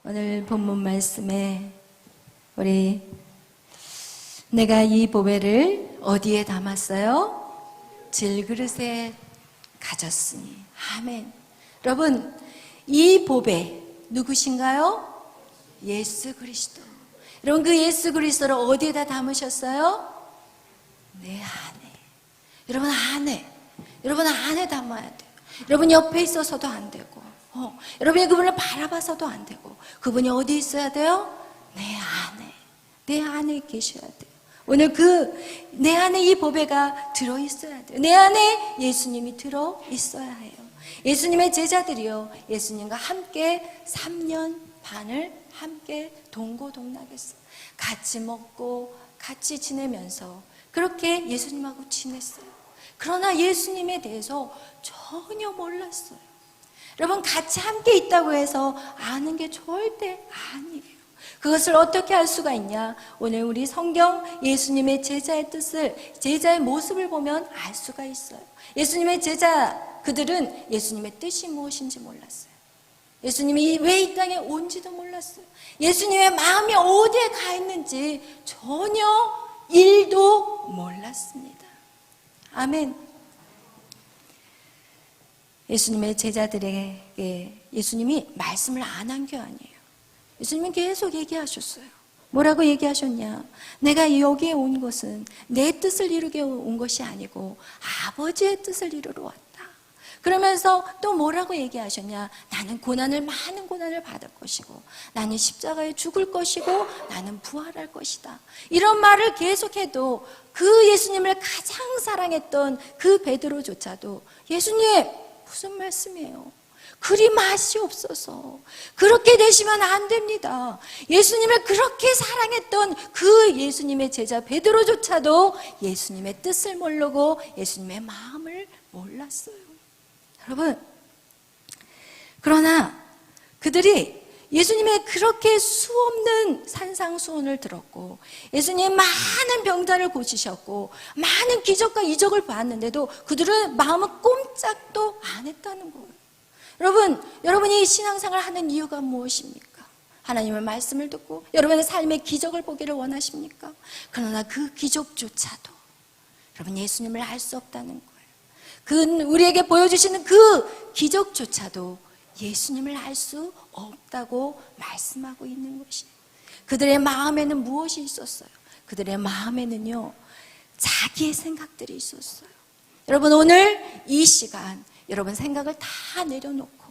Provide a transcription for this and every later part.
오늘 본문 말씀에 내가 이 보배를 어디에 담았어요? 질그릇에 가졌으니. 아멘. 여러분, 이 보배 누구신가요? 예수 그리스도. 여러분, 그 예수 그리스도를 어디에다 담으셨어요? 내 안에. 여러분 안에 담아야 돼요. 여러분 옆에 있어서도 안 되고, 여러분이 그분을 바라봐서도 안 되고, 그분이 어디 있어야 돼요? 내 안에 계셔야 돼요. 오늘 내 안에 이 보배가 들어있어야 돼요. 내 안에 예수님이 들어있어야 해요. 예수님의 제자들이요, 예수님과 함께 3년 반을 함께 동고동락했어요. 같이 먹고 같이 지내면서 그렇게 예수님하고 지냈어요. 그러나 예수님에 대해서 전혀 몰랐어요. 여러분, 같이 함께 있다고 해서 아는 게 절대 아니에요. 그것을 어떻게 알 수가 있냐? 오늘 우리 성경 예수님의 제자의 뜻을, 제자의 모습을 보면 알 수가 있어요. 예수님의 그들은 예수님의 뜻이 무엇인지 몰랐어요. 예수님이 왜 이 땅에 온지도 몰랐어요. 예수님의 마음이 어디에 가 있는지 전혀 1도 몰랐습니다. 아멘. 예수님의 제자들에게 예수님이 말씀을 안 한 게 아니에요. 예수님은 계속 얘기하셨어요. 뭐라고 얘기하셨냐? 내가 여기에 온 것은 내 뜻을 이루게 온 것이 아니고 아버지의 뜻을 이루러 왔다. 그러면서 또 뭐라고 얘기하셨냐? 나는 많은 고난을 받을 것이고, 나는 십자가에 죽을 것이고, 나는 부활할 것이다. 이런 말을 계속해도 그 예수님을 가장 사랑했던 그 베드로조차도 예수님, 무슨 말씀이에요? 그리 맛이 없어서 그렇게 되시면 안 됩니다. 예수님을 그렇게 사랑했던 그 예수님의 제자 베드로조차도 예수님의 뜻을 모르고 예수님의 마음을 몰랐어요. 여러분, 그러나 그들이 예수님의 그렇게 수없는 산상수훈을 들었고, 예수님 많은 병자를 고치셨고 많은 기적과 이적을 보았는데도 그들은 마음은 꼼짝도 안 했다는 거예요. 여러분이 신앙생활을 하는 이유가 무엇입니까? 하나님의 말씀을 듣고 여러분의 삶의 기적을 보기를 원하십니까? 그러나 그 기적조차도 여러분 예수님을 알 수 없다는 거예요. 우리에게 보여주시는 그 기적조차도 예수님을 알 수 없다고 말씀하고 있는 것이에요. 그들의 마음에는 무엇이 있었어요? 그들의 마음에는요, 자기의 생각들이 있었어요. 여러분, 오늘 이 시간 여러분 생각을 다 내려놓고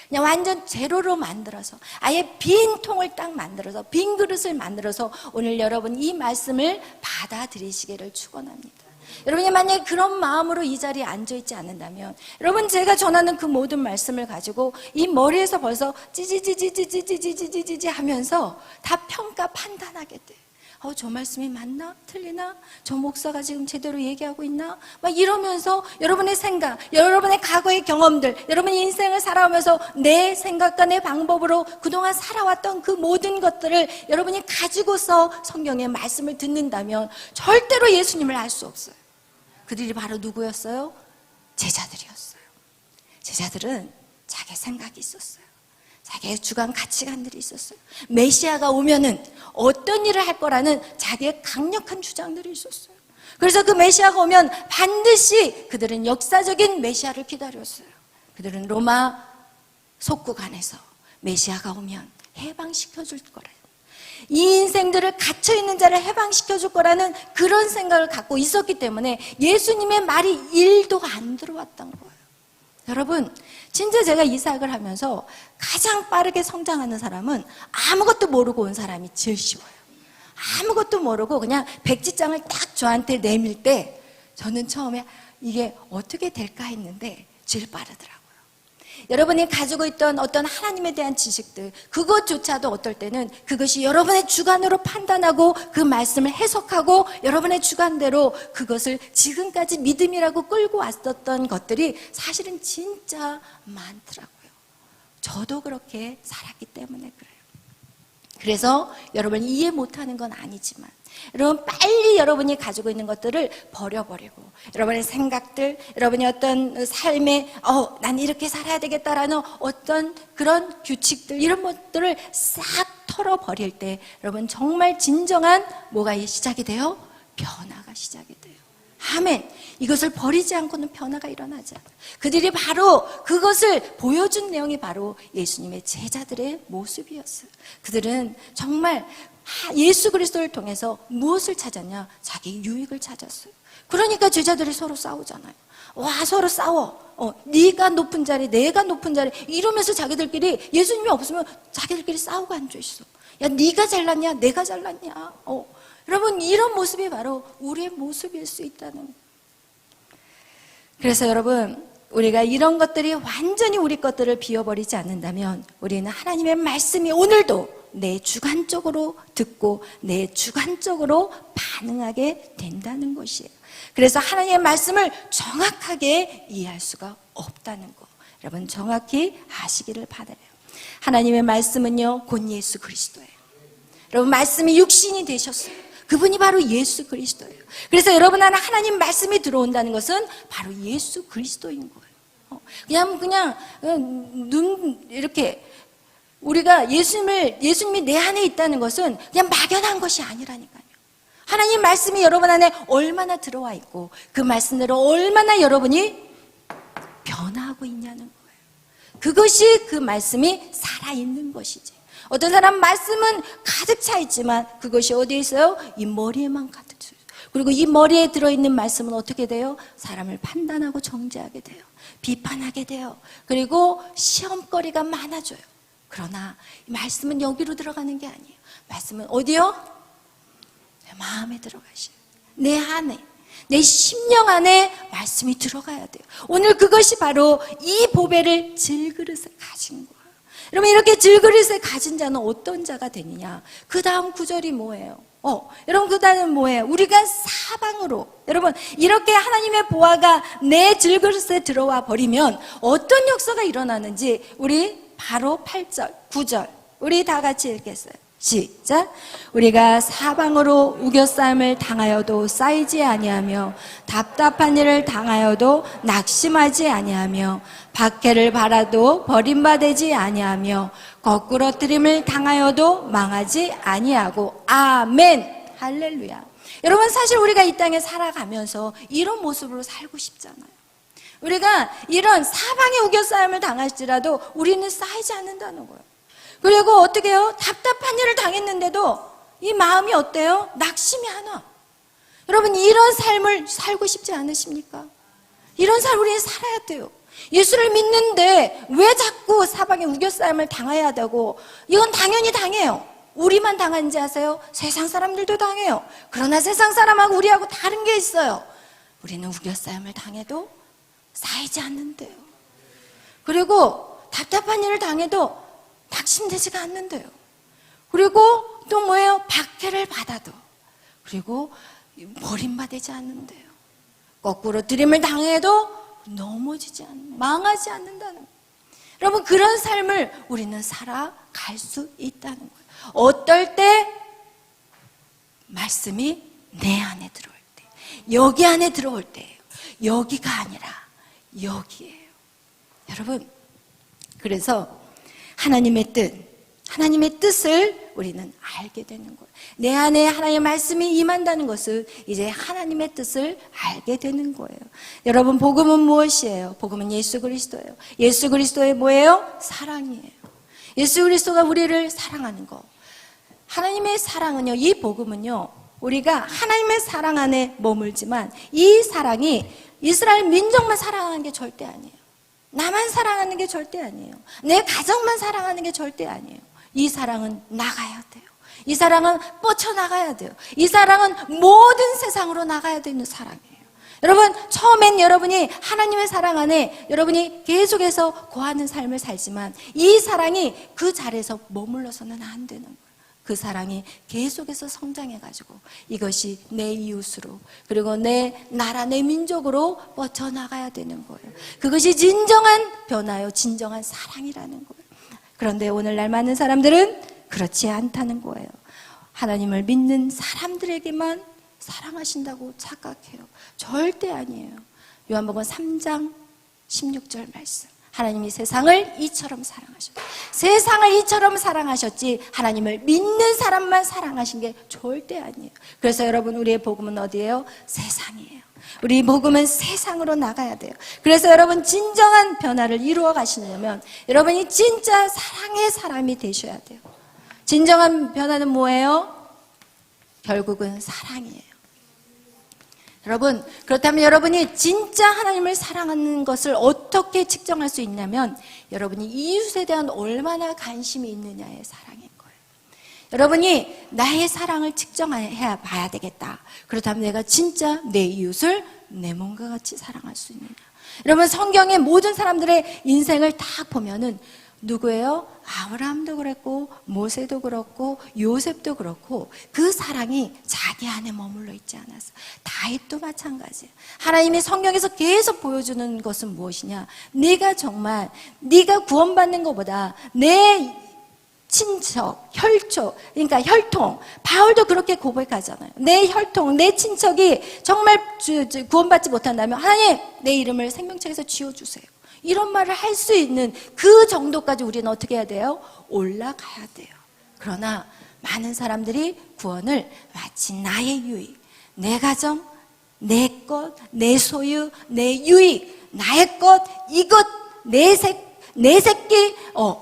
그냥 완전 제로로 만들어서, 아예 빈 통을 딱 만들어서, 빈 그릇을 만들어서 오늘 여러분 이 말씀을 받아들이시기를 축원합니다. 여러분이 만약에 그런 마음으로 이 자리에 앉아있지 않는다면, 여러분 제가 전하는 그 모든 말씀을 가지고 이 머리에서 벌써 찌지지지지지지지지지 하면서 다 평가 판단하게 돼. 저 말씀이 맞나? 틀리나? 저 목사가 지금 제대로 얘기하고 있나? 막 이러면서 여러분의 생각, 여러분의 과거의 경험들, 여러분의 인생을 살아오면서 내 생각과 내 방법으로 그동안 살아왔던 그 모든 것들을 여러분이 가지고서 성경의 말씀을 듣는다면 절대로 예수님을 알 수 없어요. 그들이 바로 누구였어요? 제자들이었어요. 제자들은 자기 생각이 있었어요. 자기의 주관 가치관들이 있었어요. 메시아가 오면은 어떤 일을 할 거라는 자기의 강력한 주장들이 있었어요. 그래서 그 메시아가 오면 반드시 그들은 역사적인 메시아를 기다렸어요. 그들은 로마 속국 안에서 메시아가 오면 해방시켜 줄 거래요. 이 인생들을 갇혀있는 자를 해방시켜 줄 거라는 그런 생각을 갖고 있었기 때문에 예수님의 말이 1도 안 들어왔던 거예요. 여러분, 진짜 제가 이 사역을 하면서 가장 빠르게 성장하는 사람은 아무것도 모르고 온 사람이 제일 쉬워요. 아무것도 모르고 그냥 백지장을 딱 저한테 내밀 때 저는 처음에 이게 어떻게 될까 했는데 제일 빠르더라고요. 여러분이 가지고 있던 어떤 하나님에 대한 지식들, 그것조차도 어떨 때는 그것이 여러분의 주관으로 판단하고 그 말씀을 해석하고 여러분의 주관대로 그것을 지금까지 믿음이라고 끌고 왔었던 것들이 사실은 진짜 많더라고요. 저도 그렇게 살았기 때문에 그래요. 그래서 여러분이 이해 못하는 건 아니지만 여러분 빨리 여러분이 가지고 있는 것들을 버려버리고 여러분의 생각들, 여러분의 어떤 삶에 난 이렇게 살아야 되겠다라는 어떤 그런 규칙들 이런 것들을 싹 털어버릴 때 여러분 정말 진정한 뭐가 시작이 돼요? 변화가 시작이 돼요. 아멘. 이것을 버리지 않고는 변화가 일어나지 않아요. 그들이 바로 그것을 보여준 내용이 바로 예수님의 제자들의 모습이었어요. 그들은 정말 예수 그리스도를 통해서 무엇을 찾았냐? 자기 유익을 찾았어요. 그러니까 제자들이 서로 싸우잖아요. 와, 서로 싸워. 네가 높은 자리, 내가 높은 자리 이러면서 자기들끼리 예수님이 없으면 자기들끼리 싸우고 앉아 있어. 야, 네가 잘났냐? 내가 잘났냐? 여러분 이런 모습이 바로 우리의 모습일 수 있다는 거예요. 그래서 여러분 우리가 이런 것들이 완전히 우리 것들을 비워버리지 않는다면 우리는 하나님의 말씀이 오늘도 내 주관적으로 듣고 내 주관적으로 반응하게 된다는 것이에요. 그래서 하나님의 말씀을 정확하게 이해할 수가 없다는 거 여러분 정확히 아시기를 바라요. 하나님의 말씀은요 곧 예수 그리스도예요. 여러분 말씀이 육신이 되셨어요. 그분이 바로 예수 그리스도예요. 그래서 여러분 안에 하나님 말씀이 들어온다는 것은 바로 예수 그리스도인 거예요. 그냥 눈 이렇게 우리가 예수님이 내 안에 있다는 것은 그냥 막연한 것이 아니라니까요. 하나님 말씀이 여러분 안에 얼마나 들어와 있고 그 말씀대로 얼마나 여러분이 변화하고 있냐는 거예요. 그것이 그 말씀이 살아있는 것이지. 어떤 사람 말씀은 가득 차 있지만 그것이 어디에 있어요? 이 머리에만 가득 차 있어요. 그리고 이 머리에 들어있는 말씀은 어떻게 돼요? 사람을 판단하고 정죄하게 돼요. 비판하게 돼요. 그리고 시험거리가 많아져요. 그러나 이 말씀은 여기로 들어가는 게 아니에요. 말씀은 어디요? 내 마음에 들어가셔요. 내 안에, 내 심령 안에 말씀이 들어가야 돼요. 오늘 그것이 바로 이 보배를 질그릇에 가진 거예요. 여러분 이렇게 질그릇에 가진 자는 어떤 자가 되느냐? 그 다음 구절이 뭐예요? 여러분 그 다음은 뭐예요? 우리가 사방으로 여러분 이렇게 하나님의 보화가 내 질그릇에 들어와 버리면 어떤 역사가 일어나는지 우리 바로 8절, 9절 우리 다 같이 읽겠어요. 시작. 우리가 사방으로 우겨싸임을 당하여도 쌓이지 아니하며 답답한 일을 당하여도 낙심하지 아니하며 박해를 받아도 버림받지 아니하며 거꾸러뜨림을 당하여도 망하지 아니하고 아멘. 할렐루야. 여러분 사실 우리가 이 땅에 살아가면서 이런 모습으로 살고 싶잖아요. 우리가 이런 사방에 우겨싸임을 당할지라도 우리는 쌓이지 않는다는 거예요. 그리고 어떻게 해요? 답답한 일을 당했는데도 이 마음이 어때요? 낙심이 안 와. 여러분 이런 삶을 살고 싶지 않으십니까? 이런 삶 우리는 살아야 돼요. 예수를 믿는데 왜 자꾸 사방에 우겨싸임을 당해야 되고 이건 당연히 당해요. 우리만 당하는지 아세요? 세상 사람들도 당해요. 그러나 세상 사람하고 우리하고 다른 게 있어요. 우리는 우겨싸임을 당해도 쌓이지 않는데요. 그리고 답답한 일을 당해도 낙심되지가 않는데요. 그리고 또 뭐예요? 박해를 받아도 그리고 버림받지 않는데요. 거꾸로 들임을 당해도 넘어지지 않는, 망하지 않는다는 거예요. 여러분 그런 삶을 우리는 살아갈 수 있다는 거예요. 어떨 때? 말씀이 내 안에 들어올 때, 여기 안에 들어올 때예요. 여기가 아니라 여기예요. 여러분 그래서 하나님의 뜻을 우리는 알게 되는 거예요. 내 안에 하나님의 말씀이 임한다는 것은 이제 하나님의 뜻을 알게 되는 거예요. 여러분 복음은 무엇이에요? 복음은 예수 그리스도예요. 예수 그리스도의 뭐예요? 사랑이에요. 예수 그리스도가 우리를 사랑하는 거. 하나님의 사랑은요, 이 복음은요, 우리가 하나님의 사랑 안에 머물지만 이 사랑이 이스라엘 민족만 사랑하는 게 절대 아니에요. 나만 사랑하는 게 절대 아니에요. 내 가정만 사랑하는 게 절대 아니에요. 이 사랑은 나가야 돼요. 이 사랑은 뻗쳐나가야 돼요. 이 사랑은 모든 세상으로 나가야 되는 사랑이에요. 여러분 처음엔 여러분이 하나님의 사랑 안에 여러분이 계속해서 거하는 삶을 살지만 이 사랑이 그 자리에서 머물러서는 안 되는 거예요. 그 사랑이 계속해서 성장해가지고 이것이 내 이웃으로 그리고 내 나라 내 민족으로 뻗쳐나가야 되는 거예요. 그것이 진정한 변화요 진정한 사랑이라는 거예요. 그런데 오늘날 많은 사람들은 그렇지 않다는 거예요. 하나님을 믿는 사람들에게만 사랑하신다고 착각해요. 절대 아니에요. 요한복음 3장 16절 말씀. 하나님이 세상을 이처럼 사랑하셨다. 세상을 이처럼 사랑하셨지 하나님을 믿는 사람만 사랑하신 게 절대 아니에요. 그래서 여러분, 우리의 복음은 어디예요? 세상이에요. 우리 복음은 세상으로 나가야 돼요. 그래서 여러분, 진정한 변화를 이루어 가시려면 여러분이 진짜 사랑의 사람이 되셔야 돼요. 진정한 변화는 뭐예요? 결국은 사랑이에요. 여러분, 그렇다면 여러분이 진짜 하나님을 사랑하는 것을 어떻게 측정할 수 있냐면 여러분이 이웃에 대한 얼마나 관심이 있느냐의 사랑인 거예요. 여러분이 나의 사랑을 측정해 봐야 되겠다. 그렇다면 내가 진짜 내 이웃을 내 몸과 같이 사랑할 수 있느냐. 여러분, 성경의 모든 사람들의 인생을 딱 보면은 누구예요? 아브라함도 그랬고 모세도 그렇고 요셉도 그렇고 그 사랑이 자기 안에 머물러 있지 않았어. 다윗도 마찬가지예요. 하나님이 성경에서 계속 보여주는 것은 무엇이냐? 네가 정말 네가 구원받는 것보다 내 친척, 혈족, 그러니까 혈통, 바울도 그렇게 고백하잖아요. 내 혈통, 내 친척이 정말 구원받지 못한다면 하나님, 내 이름을 생명책에서 지워주세요. 이런 말을 할 수 있는 그 정도까지 우리는 어떻게 해야 돼요? 올라가야 돼요. 그러나 많은 사람들이 구원을 마치 나의 유익, 내 가정, 내 것, 내 소유, 내 유익, 나의 것, 이것, 내 새끼,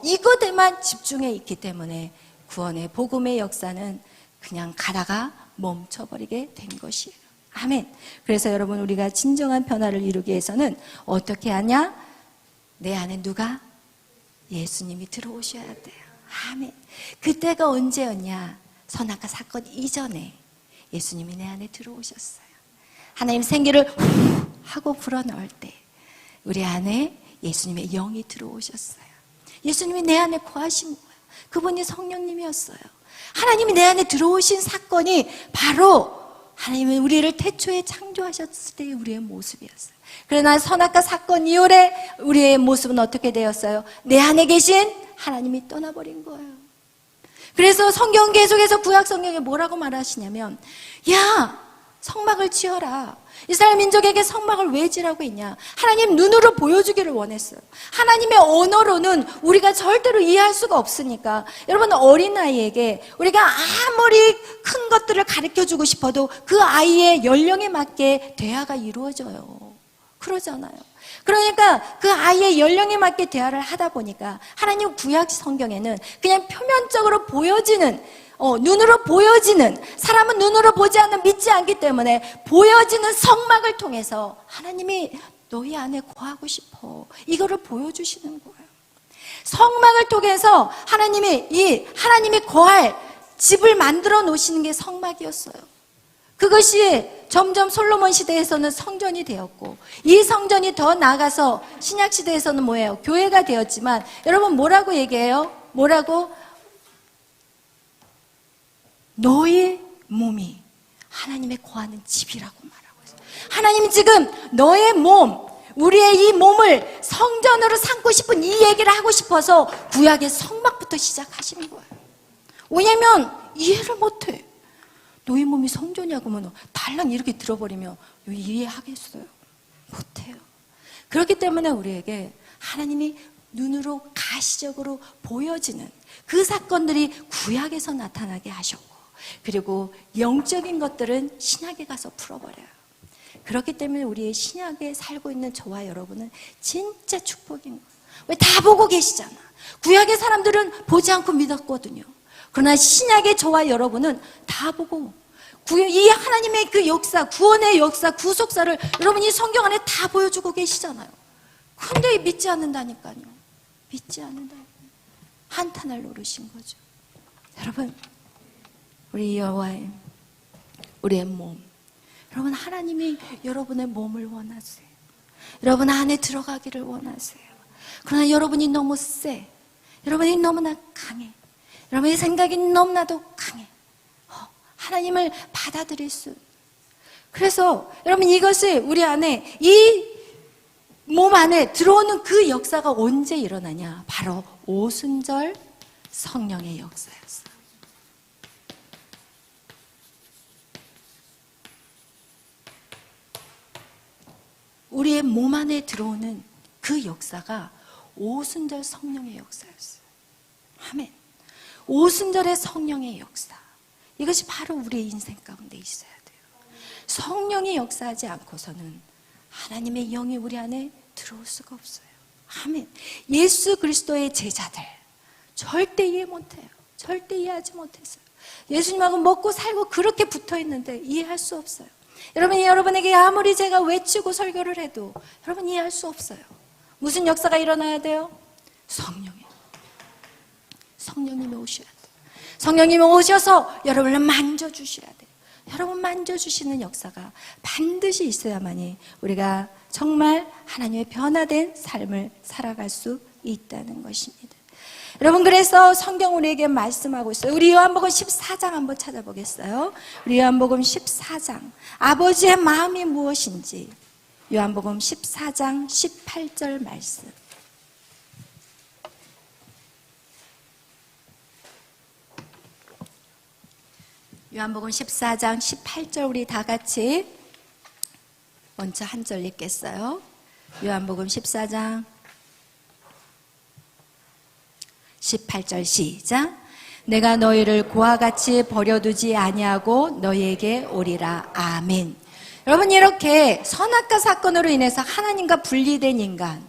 이것에만 집중해 있기 때문에 구원의 복음의 역사는 그냥 가다가 멈춰버리게 된 것이에요. 아멘. 그래서 여러분, 우리가 진정한 변화를 이루기 위해서는 어떻게 하냐? 내 안에 누가? 예수님이 들어오셔야 돼요. 아멘. 그때가 언제였냐? 선악과 사건 이전에 예수님이 내 안에 들어오셨어요. 하나님 생기를 후 하고 불어넣을 때 우리 안에 예수님의 영이 들어오셨어요. 예수님이 내 안에 거하신 거예요. 그분이 성령님이었어요. 하나님이 내 안에 들어오신 사건이 바로 하나님은 우리를 태초에 창조하셨을 때의 우리의 모습이었어요. 그러나 선악과 사건 이후에 우리의 모습은 어떻게 되었어요? 내 안에 계신 하나님이 떠나버린 거예요. 그래서 성경 계속해서 구약 성경에 뭐라고 말하시냐면, 야, 성막을 지어라. 이스라엘 민족에게 성막을 왜 지라고 했냐? 하나님 눈으로 보여주기를 원했어요. 하나님의 언어로는 우리가 절대로 이해할 수가 없으니까 여러분, 어린아이에게 우리가 아무리 큰 것들을 가르쳐주고 싶어도 그 아이의 연령에 맞게 대화가 이루어져요. 그러잖아요. 그러니까 그 아이의 연령에 맞게 대화를 하다 보니까 하나님 구약 성경에는 그냥 표면적으로 보여지는 눈으로 보여지는, 사람은 눈으로 보지 않는 믿지 않기 때문에 보여지는 성막을 통해서 하나님이 너희 안에 거하고 싶어, 이거를 보여주시는 거예요. 성막을 통해서 하나님이 거할 집을 만들어 놓으시는 게 성막이었어요. 그것이 점점 솔로몬 시대에서는 성전이 되었고, 이 성전이 더 나아가서 신약 시대에서는 뭐예요? 교회가 되었지만, 여러분 뭐라고 얘기해요? 뭐라고? 너의 몸이 하나님의 거하는 집이라고 말하고 있어요. 하나님이 지금 너의 몸, 우리의 이 몸을 성전으로 삼고 싶은 이 얘기를 하고 싶어서 구약의 성막부터 시작하시는 거예요. 왜냐면 이해를 못해. 너희 몸이 성전이냐고 하면 달랑 이렇게 들어버리면 이해하겠어요? 못해요. 그렇기 때문에 우리에게 하나님이 눈으로 가시적으로 보여지는 그 사건들이 구약에서 나타나게 하셨고, 그리고 영적인 것들은 신약에 가서 풀어버려요. 그렇기 때문에 우리의 신약에 살고 있는 저와 여러분은 진짜 축복인 거예요. 왜? 다 보고 계시잖아. 구약의 사람들은 보지 않고 믿었거든요. 그러나 신약의 저와 여러분은 다 보고, 이 하나님의 그 역사, 구원의 역사, 구속사를 여러분이 성경 안에 다 보여주고 계시잖아요. 근데 믿지 않는다니까요. 믿지 않는다니까요. 한탄할 노릇인 거죠. 여러분, 우리 여호와의, 우리의 몸, 여러분, 하나님이 여러분의 몸을 원하세요. 여러분 안에 들어가기를 원하세요. 그러나 여러분이 너무 세, 여러분이 너무나 강해, 여러분의 생각이 너무나도 강해. 하나님을 받아들일 수. 그래서 여러분, 이것을 우리 안에, 이 몸 안에 들어오는 그 역사가 언제 일어나냐? 바로 오순절 성령의 역사였어요. 우리의 몸 안에 들어오는 그 역사가 오순절 성령의 역사였어요. 아멘. 오순절의 성령의 역사. 이것이 바로 우리의 인생 가운데 있어야 돼요. 성령이 역사하지 않고서는 하나님의 영이 우리 안에 들어올 수가 없어요. 아멘. 예수 그리스도의 제자들 절대 이해 못해요. 절대 이해하지 못했어요. 예수님하고 먹고 살고 그렇게 붙어 있는데 이해할 수 없어요. 여러분에게 아무리 제가 외치고 설교를 해도 여러분 이해할 수 없어요. 무슨 역사가 일어나야 돼요? 성령님이 오셔야 돼요. 성령님이 오셔서 여러분을 만져주셔야 돼요. 여러분 만져주시는 역사가 반드시 있어야만이 우리가 정말 하나님의 변화된 삶을 살아갈 수 있다는 것입니다. 여러분, 그래서 성경 우리에게 말씀하고 있어요. 우리 요한복음 14장 한번 찾아보겠어요. 우리 요한복음 14장 아버지의 마음이 무엇인지 요한복음 14장 18절 말씀. 요한복음 14장 18절 우리 다 같이 먼저 한 절 읽겠어요. 요한복음 14장 18절 시작. 내가 너희를 고와 같이 버려두지 아니하고 너희에게 오리라. 아멘. 여러분, 이렇게 선악과 사건으로 인해서 하나님과 분리된 인간,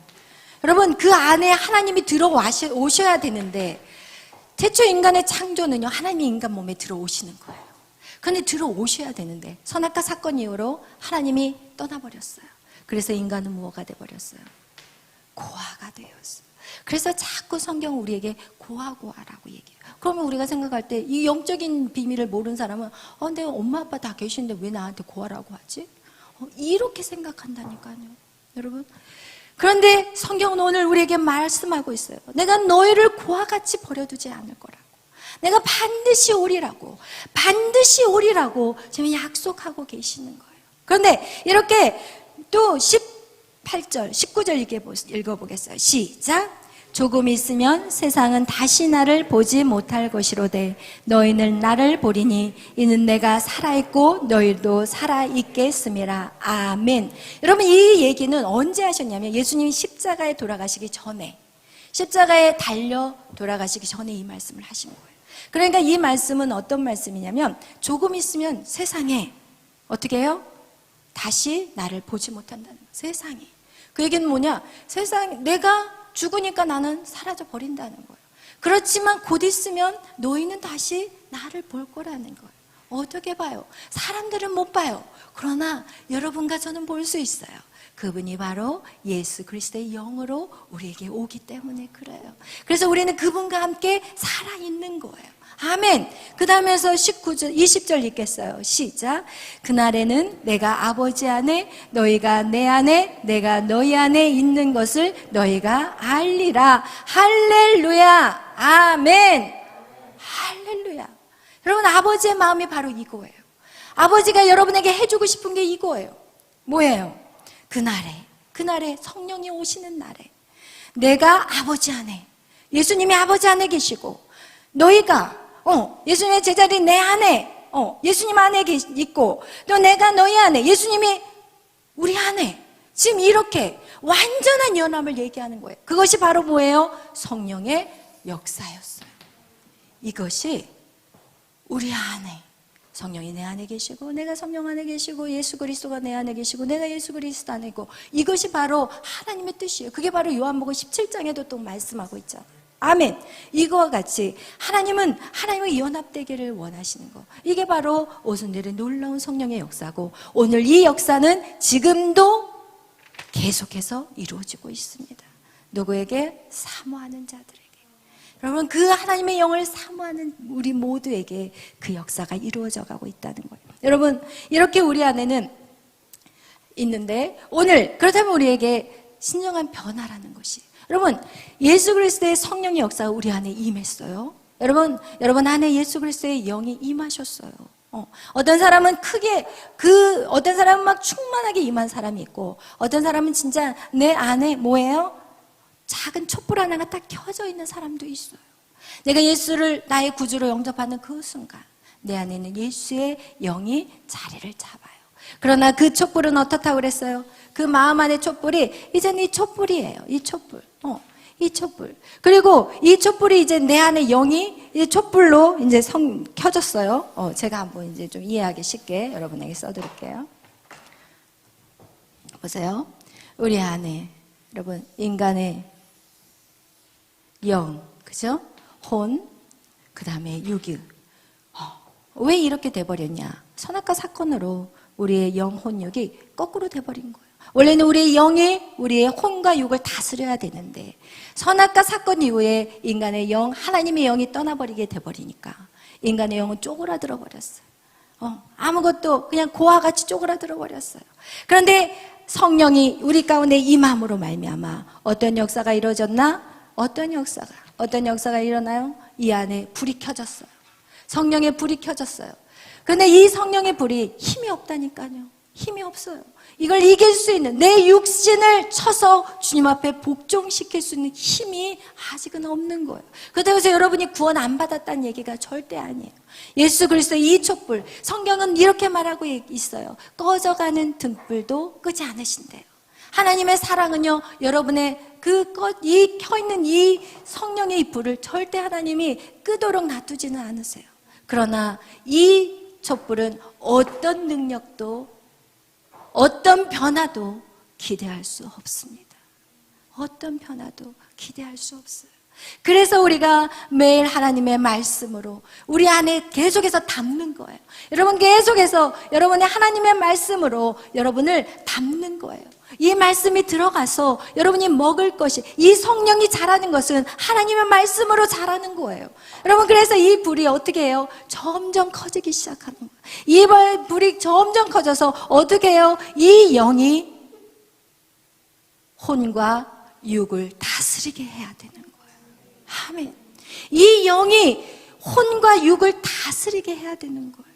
여러분 그 안에 하나님이 들어오셔야 되는데 태초 인간의 창조는요 하나님이 인간 몸에 들어오시는 거예요. 그런데 들어오셔야 되는데 선악과 사건 이후로 하나님이 떠나버렸어요. 그래서 인간은 무엇가 돼버렸어요? 고아가 되었어요. 그래서 자꾸 성경은 우리에게 고아라고 얘기해요. 그러면 우리가 생각할 때 이 영적인 비밀을 모르는 사람은 내가 엄마 아빠 다 계시는데 왜 나한테 고아라고 하지? 이렇게 생각한다니까요, 여러분. 그런데 성경은 오늘 우리에게 말씀하고 있어요. 내가 너희를 고아같이 버려두지 않을 거라고. 내가 반드시 오리라고 지금 약속하고 계시는 거예요. 그런데 이렇게 또 18절, 19절 읽어보겠어요. 시작. 조금 있으면 세상은 다시 나를 보지 못할 것이로되 너희는 나를 보리니 이는 내가 살아있고 너희도 살아있겠음이라. 아멘. 여러분, 이 얘기는 언제 하셨냐면 예수님이 십자가에 돌아가시기 전에, 십자가에 달려 돌아가시기 전에 이 말씀을 하신 거예요. 그러니까 이 말씀은 어떤 말씀이냐면 조금 있으면 세상에 어떻게 해요? 다시 나를 보지 못한다는 거예요. 세상이. 그 얘기는 뭐냐? 세상, 내가 죽으니까 나는 사라져 버린다는 거예요. 그렇지만 곧 있으면 너희는 다시 나를 볼 거라는 거예요. 어떻게 봐요? 사람들은 못 봐요. 그러나 여러분과 저는 볼 수 있어요. 그분이 바로 예수 그리스도의 영으로 우리에게 오기 때문에 그래요. 그래서 우리는 그분과 함께 살아있는 거예요. 아멘. 그 다음에서 19절, 20절 읽겠어요. 시작. 그날에는 내가 아버지 안에, 너희가 내 안에, 내가 너희 안에 있는 것을 너희가 알리라. 할렐루야. 아멘. 할렐루야. 여러분, 아버지의 마음이 바로 이거예요. 아버지가 여러분에게 해주고 싶은 게 이거예요. 뭐예요? 그날에 성령이 오시는 날에 내가 아버지 안에, 예수님이 아버지 안에 계시고 너희가 예수님의 제자들이 내 안에, 예수님 안에 있고 또 내가 너희 안에, 예수님이 우리 안에, 지금 이렇게 완전한 연합을 얘기하는 거예요. 그것이 바로 뭐예요? 성령의 역사였어요. 이것이 우리 안에, 성령이 내 안에 계시고 내가 성령 안에 계시고 예수 그리스도가 내 안에 계시고 내가 예수 그리스도 안에 있고, 이것이 바로 하나님의 뜻이에요. 그게 바로 요한복음 17장에도 또 말씀하고 있죠. 아멘. 이거와 같이 하나님은 하나님과 연합되기를 원하시는 거, 이게 바로 오순절의 놀라운 성령의 역사고, 오늘 이 역사는 지금도 계속해서 이루어지고 있습니다. 누구에게? 사모하는 자들에게. 여러분, 그 하나님의 영을 사모하는 우리 모두에게 그 역사가 이루어져 가고 있다는 거예요. 여러분, 이렇게 우리 안에는 있는데 오늘 그렇다면 우리에게 신령한 변화라는 것이, 여러분, 예수 그리스도의 성령의 역사가 우리 안에 임했어요. 여러분 안에 예수 그리스도의 영이 임하셨어요. 어떤 사람은 어떤 사람은 막 충만하게 임한 사람이 있고, 어떤 사람은 진짜 내 안에 뭐예요? 작은 촛불 하나가 딱 켜져 있는 사람도 있어요. 내가 예수를 나의 구주로 영접하는 그 순간 내 안에 있는 예수의 영이 자리를 잡아요. 그러나 그 촛불은 어떻다고 그랬어요? 그 마음 안의 촛불이 이제는 이 촛불이에요. 이 촛불. 이 촛불. 그리고 이 촛불이 이제 내 안에 영이 이 촛불로 이제 켜졌어요. 제가 한번 이제 좀 이해하기 쉽게 여러분에게 써드릴게요. 보세요. 우리 안에 여러분 인간의 영, 그죠? 혼, 그 다음에 육유. 왜 이렇게 돼버렸냐? 선악과 사건으로 우리의 영, 혼, 육이 거꾸로 돼버린 거예요. 원래는 우리의 영이 우리의 혼과 육을 다스려야 되는데 선악과 사건 이후에 인간의 영, 하나님의 영이 떠나버리게 돼버리니까 인간의 영은 쪼그라들어 버렸어요. 아무것도 그냥 고와 같이 쪼그라들어 버렸어요. 그런데 성령이 우리 가운데 임함으로 말미암아 어떤 역사가 이루어졌나? 어떤 역사가 일어나요? 이 안에 불이 켜졌어요. 성령의 불이 켜졌어요. 그런데 이 성령의 불이 힘이 없다니까요. 힘이 없어요. 이걸 이길 수 있는 내 육신을 쳐서 주님 앞에 복종시킬 수 있는 힘이 아직은 없는 거예요. 그렇다고 해서 여러분이 구원 안 받았다는 얘기가 절대 아니에요. 예수 그리스도의 이 촛불, 성경은 이렇게 말하고 있어요. 꺼져가는 등불도 끄지 않으신대요. 하나님의 사랑은요, 여러분의 이 켜있는 이 성령의 이 불을 절대 하나님이 끄도록 놔두지는 않으세요. 그러나 이 촛불은 어떤 능력도 어떤 변화도 기대할 수 없습니다. 어떤 변화도 기대할 수 없어요. 그래서 우리가 매일 하나님의 말씀으로 우리 안에 계속해서 담는 거예요. 여러분 계속해서 여러분의 하나님의 말씀으로 여러분을 담는 거예요. 이 말씀이 들어가서 여러분이 먹을 것이, 이 성령이 자라는 것은 하나님의 말씀으로 자라는 거예요. 여러분 그래서 이 불이 어떻게 해요? 점점 커지기 시작하는 거예요. 이 불이 점점 커져서 어떻게 해요? 이 영이 혼과 육을 다스리게 해야 되는 거예요. 아멘. 이 영이 혼과 육을 다스리게 해야 되는 거예요.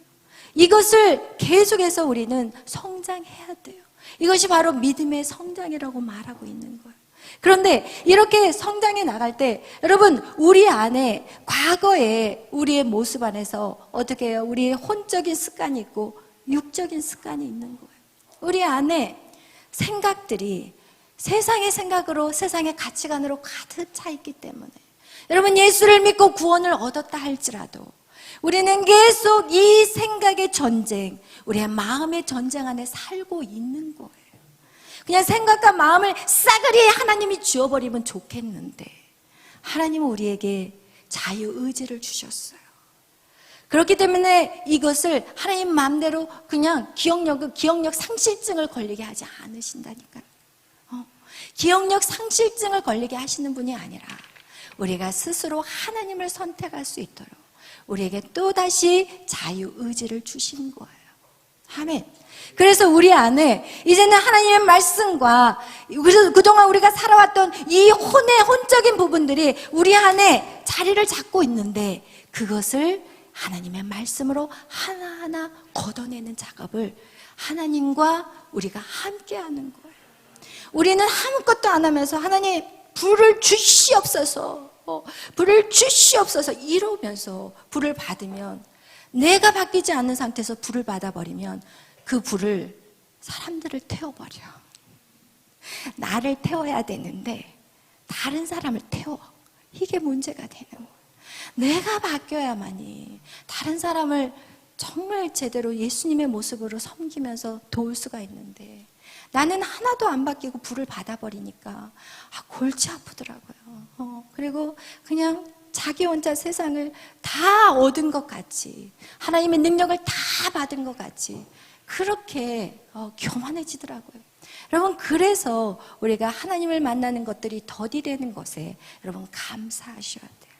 이것을 계속해서 우리는 성장해야 돼요. 이것이 바로 믿음의 성장이라고 말하고 있는 거예요. 그런데 이렇게 성장해 나갈 때 여러분 우리 안에 과거에 우리의 모습 안에서 어떻게 해요? 우리의 혼적인 습관이 있고 육적인 습관이 있는 거예요. 우리 안에 생각들이 세상의 생각으로 세상의 가치관으로 가득 차 있기 때문에 여러분 예수를 믿고 구원을 얻었다 할지라도 우리는 계속 이 생각의 전쟁, 우리의 마음의 전쟁 안에 살고 있는 거예요. 그냥 생각과 마음을 싸그리 하나님이 주어버리면 좋겠는데 하나님은 우리에게 자유의지를 주셨어요. 그렇기 때문에 이것을 하나님 마음대로 그냥 기억력 상실증을 걸리게 하지 않으신다니까요. 기억력 상실증을 걸리게 하시는 분이 아니라 우리가 스스로 하나님을 선택할 수 있도록 우리에게 또다시 자유의지를 주신 거예요. 아멘. 그래서 우리 안에 이제는 하나님의 말씀과 그동안 우리가 살아왔던 이 혼적인 부분들이 우리 안에 자리를 잡고 있는데 그것을 하나님의 말씀으로 하나하나 걷어내는 작업을 하나님과 우리가 함께 하는 거예요. 우리는 아무것도 안 하면서 하나님 불을 주시옵소서, 불을 주시옵소서 이러면서 불을 받으면 내가 바뀌지 않는 상태에서 불을 받아버리면 그 불을 사람들을 태워버려. 나를 태워야 되는데 다른 사람을 태워. 이게 문제가 되는 거예요. 내가 바뀌어야만이 다른 사람을 정말 제대로 예수님의 모습으로 섬기면서 도울 수가 있는데 나는 하나도 안 바뀌고 불을 받아버리니까 골치 아프더라고요. 그리고 그냥 자기 혼자 세상을 다 얻은 것 같이 하나님의 능력을 다 받은 것 같이 그렇게 교만해지더라고요. 여러분 그래서 우리가 하나님을 만나는 것들이 더디되는 것에 여러분 감사하셔야 돼요.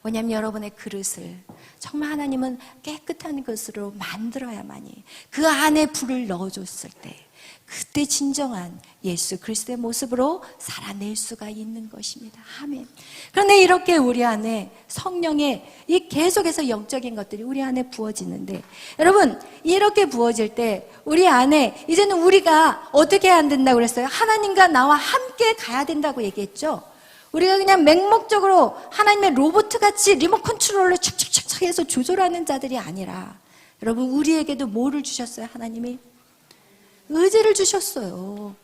왜냐하면 여러분의 그릇을 정말 하나님은 깨끗한 것으로 만들어야만이 그 안에 불을 넣어줬을 때 그때 진정한 예수 그리스도의 모습으로 살아낼 수가 있는 것입니다. 아멘. 그런데 이렇게 우리 안에 성령의 이 계속해서 영적인 것들이 우리 안에 부어지는데 여러분 이렇게 부어질 때 우리 안에 이제는 우리가 어떻게 해야 된다고 그랬어요? 하나님과 나와 함께 가야 된다고 얘기했죠. 우리가 그냥 맹목적으로 하나님의 로봇같이 리모트 컨트롤로 착착착착 해서 조절하는 자들이 아니라 여러분 우리에게도 뭐를 주셨어요? 하나님이 의지를 주셨어요.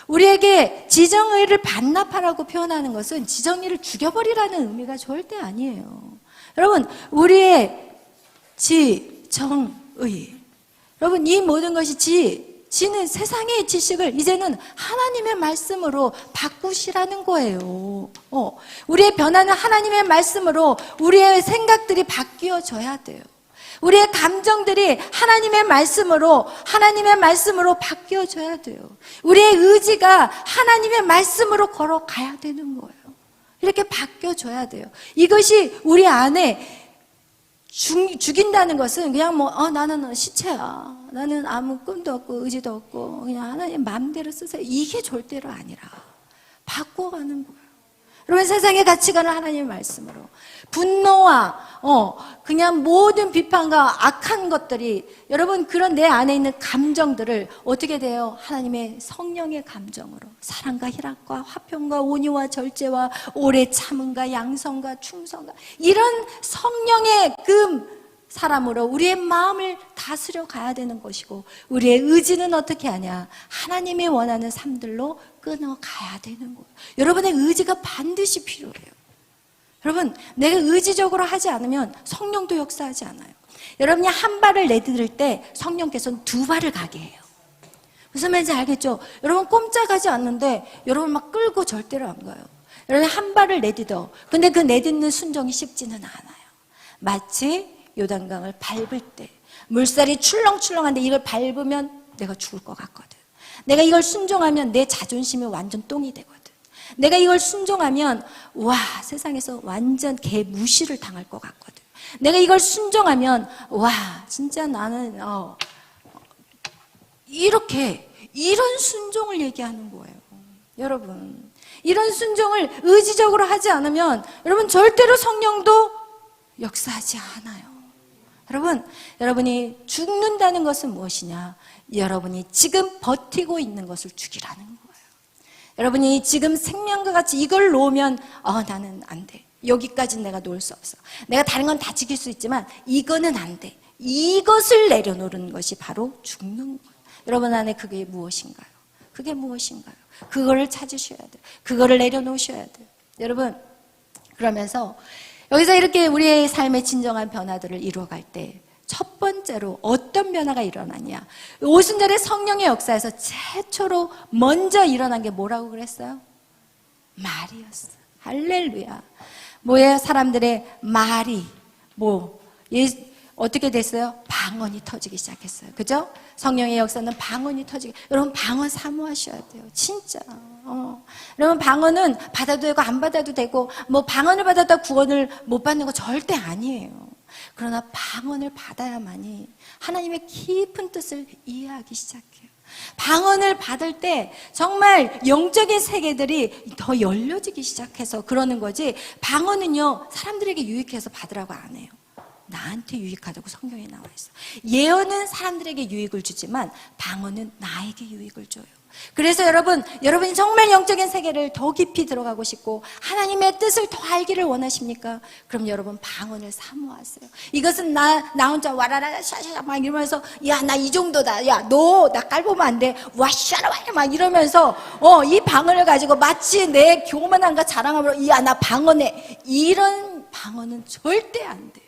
우리에게 지정의를 반납하라고 표현하는 것은 지정의를 죽여버리라는 의미가 절대 아니에요. 여러분 우리의 지정의, 여러분 이 모든 것이 지는 세상의 지식을 이제는 하나님의 말씀으로 바꾸시라는 거예요. 우리의 변화는 하나님의 말씀으로 우리의 생각들이 바뀌어져야 돼요. 우리의 감정들이 하나님의 말씀으로 바뀌어져야 돼요. 우리의 의지가 하나님의 말씀으로 걸어가야 되는 거예요. 이렇게 바뀌어져야 돼요. 이것이 우리 안에 죽인다는 것은 그냥 나는 시체야. 나는 아무 꿈도 없고 의지도 없고 그냥 하나님 마음대로 쓰세요. 이게 절대로 아니라 바꿔가는 거예요. 여러분 세상의 가치관을 하나님의 말씀으로, 분노와 그냥 모든 비판과 악한 것들이 여러분 그런 내 안에 있는 감정들을 어떻게 돼요? 하나님의 성령의 감정으로 사랑과 희락과 화평과 온유와 절제와 오래 참음과 양성과 충성과 이런 성령의 그 사람으로 우리의 마음을 다스려 가야 되는 것이고, 우리의 의지는 어떻게 하냐? 하나님이 원하는 삶들로 끊어가야 되는 거예요. 여러분의 의지가 반드시 필요해요. 여러분 내가 의지적으로 하지 않으면 성령도 역사하지 않아요. 여러분이 한 발을 내디딜 때 성령께서는 두 발을 가게 해요. 무슨 말인지 알겠죠? 여러분 꼼짝하지 않는데 여러분 막 끌고 절대로 안 가요. 여러분 한 발을 내디뎌. 근데 그 내딛는 순종이 쉽지는 않아요. 마치 요단강을 밟을 때 물살이 출렁출렁한데 이걸 밟으면 내가 죽을 것 같거든. 내가 이걸 순종하면 내 자존심이 완전 똥이 되거든. 내가 이걸 순종하면 와 세상에서 완전 개무시를 당할 것 같거든. 내가 이걸 순종하면 와 진짜 나는 이런 순종을 얘기하는 거예요. 여러분 이런 순종을 의지적으로 하지 않으면 여러분 절대로 성령도 역사하지 않아요. 여러분이 죽는다는 것은 무엇이냐? 여러분이 지금 버티고 있는 것을 죽이라는 거예요. 여러분이 지금 생명과 같이 이걸 놓으면 나는 안 돼. 여기까지는 내가 놓을 수 없어. 내가 다른 건 다 지킬 수 있지만 이거는 안 돼. 이것을 내려놓는 것이 바로 죽는 거예요. 여러분 안에 그게 무엇인가요? 그게 무엇인가요? 그거를 찾으셔야 돼요. 그거를 내려놓으셔야 돼요. 여러분 그러면서 여기서 이렇게 우리의 삶의 진정한 변화들을 이루어갈 때 첫 번째로 어떤 변화가 일어나냐? 오순절의 성령의 역사에서 최초로 먼저 일어난 게 뭐라고 그랬어요? 말이었어. 할렐루야. 뭐예요? 사람들의 말이 어떻게 됐어요? 방언이 터지기 시작했어요. 그죠? 성령의 역사는 방언이 터지기. 여러분 방언 사모하셔야 돼요. 진짜. 여러분 방언은 받아도 되고 안 받아도 되고 방언을 받았다 구원을 못 받는 거 절대 아니에요. 그러나 방언을 받아야만이 하나님의 깊은 뜻을 이해하기 시작해요. 방언을 받을 때 정말 영적인 세계들이 더 열려지기 시작해서 그러는 거지, 방언은요 사람들에게 유익해서 받으라고 안 해요. 나한테 유익하다고 성경에 나와 있어. 예언은 사람들에게 유익을 주지만 방언은 나에게 유익을 줘요. 그래서 여러분이 정말 영적인 세계를 더 깊이 들어가고 싶고 하나님의 뜻을 더 알기를 원하십니까? 그럼 여러분 방언을 사모하세요. 이것은 나 혼자 와라라 샤샤 막 이러면서 야 나 이 정도다. 야 너 나 깔보면 안 돼. 와샤라 막 이러면서 이 방언을 가지고 마치 내 교만함과 자랑함으로 야 나 방언해. 이런 방언은 절대 안 돼요.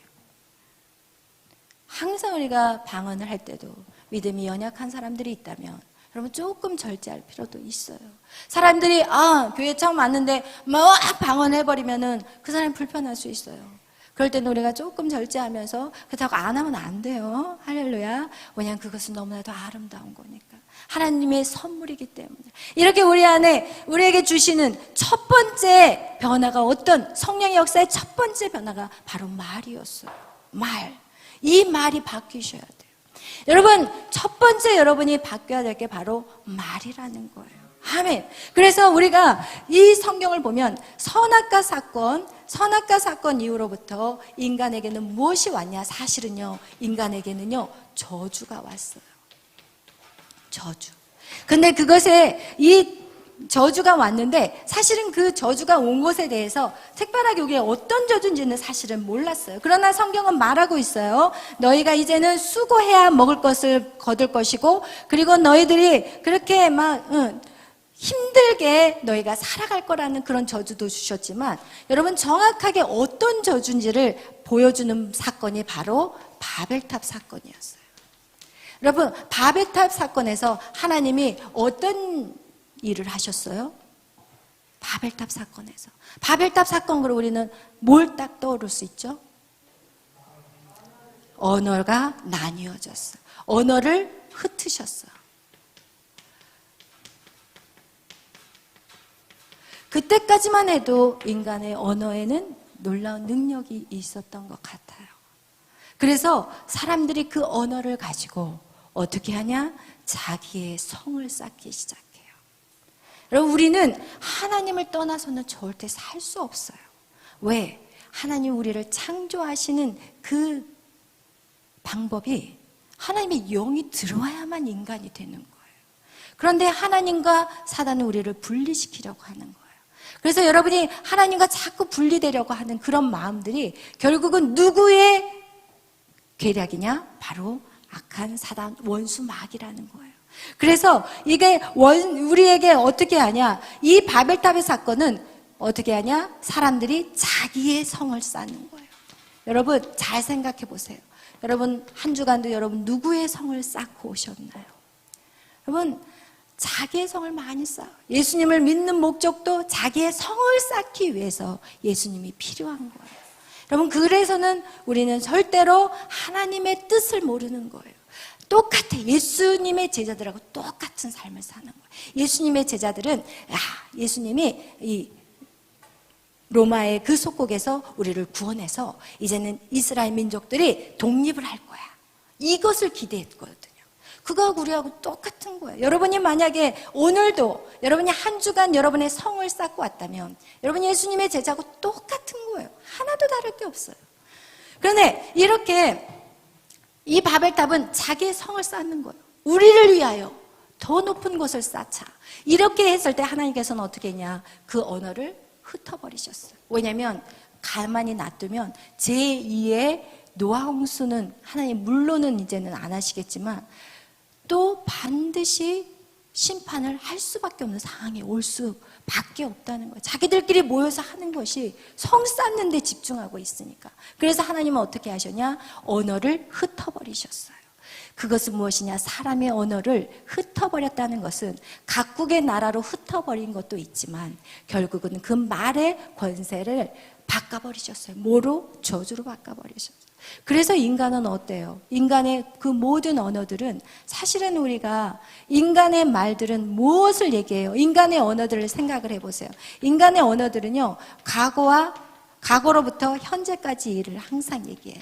항상 우리가 방언을 할 때도 믿음이 연약한 사람들이 있다면 여러분 조금 절제할 필요도 있어요. 사람들이 교회 처음 왔는데 막 방언해버리면은 그 사람이 불편할 수 있어요. 그럴 때는 우리가 조금 절제하면서 그렇다고 안 하면 안 돼요. 할렐루야. 왜냐하면 그것은 너무나도 아름다운 거니까. 하나님의 선물이기 때문에. 이렇게 우리에게 주시는 첫 번째 변화가 어떤 성령의 역사의 첫 번째 변화가 바로 말이었어요. 이 말이 바뀌셔야 돼요. 여러분 첫 번째 여러분이 바뀌어야 될 게 바로 말이라는 거예요. 아멘. 그래서 우리가 이 성경을 보면 선악과 사건 이후로부터 인간에게는 무엇이 왔냐? 사실은요 인간에게는요 저주가 왔어요. 저주. 근데 그것에 이 저주가 왔는데 사실은 그 저주가 온 것에 대해서 특별하게 우리가 어떤 저주인지는 사실은 몰랐어요. 그러나 성경은 말하고 있어요. 너희가 이제는 수고해야 먹을 것을 거둘 것이고, 그리고 너희들이 그렇게 막 힘들게 너희가 살아갈 거라는 그런 저주도 주셨지만, 여러분 정확하게 어떤 저주인지를 보여주는 사건이 바로 바벨탑 사건이었어요. 여러분, 바벨탑 사건에서 하나님이 어떤 일을 하셨어요? 바벨탑 사건에서. 바벨탑 사건으로 우리는 뭘 딱 떠오를 수 있죠? 언어가 나뉘어졌어요. 언어를 흩으셨어요. 그때까지만 해도 인간의 언어에는 놀라운 능력이 있었던 것 같아요. 그래서 사람들이 그 언어를 가지고 어떻게 하냐? 자기의 성을 쌓기 시작해요. 여러분, 우리는 하나님을 떠나서는 절대 살 수 없어요. 왜? 하나님 우리를 창조하시는 그 방법이 하나님의 영이 들어와야만 인간이 되는 거예요. 그런데 하나님과 사단은 우리를 분리시키려고 하는 거예요. 그래서 여러분이 하나님과 자꾸 분리되려고 하는 그런 마음들이 결국은 누구의 계략이냐? 바로 악한 사단, 원수 마귀라는 거예요. 그래서 이게 우리에게 어떻게 하냐? 이 바벨탑의 사건은 어떻게 하냐? 사람들이 자기의 성을 쌓는 거예요. 여러분 잘 생각해 보세요. 여러분 한 주간도 여러분 누구의 성을 쌓고 오셨나요? 여러분 자기의 성을 많이 쌓아요. 예수님을 믿는 목적도 자기의 성을 쌓기 위해서 예수님이 필요한 거예요. 여러분 그래서는 우리는 절대로 하나님의 뜻을 모르는 거예요. 똑같아. 예수님의 제자들하고 똑같은 삶을 사는 거예요. 예수님의 제자들은 예수님이 이 로마의 그 속국에서 우리를 구원해서 이제는 이스라엘 민족들이 독립을 할 거야. 이것을 기대했거든요. 그거하고 우리하고 똑같은 거예요. 여러분이 만약에 오늘도 여러분이 한 주간 여러분의 성을 쌓고 왔다면 여러분이 예수님의 제자하고 똑같은 거예요. 하나도 다를 게 없어요. 그런데 이렇게 이 바벨탑은 자기의 성을 쌓는 거예요. 우리를 위하여 더 높은 곳을 쌓자. 이렇게 했을 때 하나님께서는 어떻게 했냐? 그 언어를 흩어버리셨어요. 왜냐하면 가만히 놔두면 제2의 노아 홍수는 하나님 물론은 이제는 안 하시겠지만 또 반드시 심판을 할 수밖에 없는 상황이 올 수밖에 없다는 거예요. 자기들끼리 모여서 하는 것이 성 쌓는 데 집중하고 있으니까. 그래서 하나님은 어떻게 하셨냐? 언어를 흩어버리셨어요. 그것은 무엇이냐? 사람의 언어를 흩어버렸다는 것은 각국의 나라로 흩어버린 것도 있지만 결국은 그 말의 권세를 바꿔버리셨어요. 뭐로? 저주로 바꿔버리셨어요. 그래서 인간은 어때요? 인간의 그 모든 언어들은 사실은 우리가 인간의 말들은 무엇을 얘기해요? 인간의 언어들을 생각을 해보세요. 인간의 언어들은요, 과거로부터 현재까지 일을 항상 얘기해요.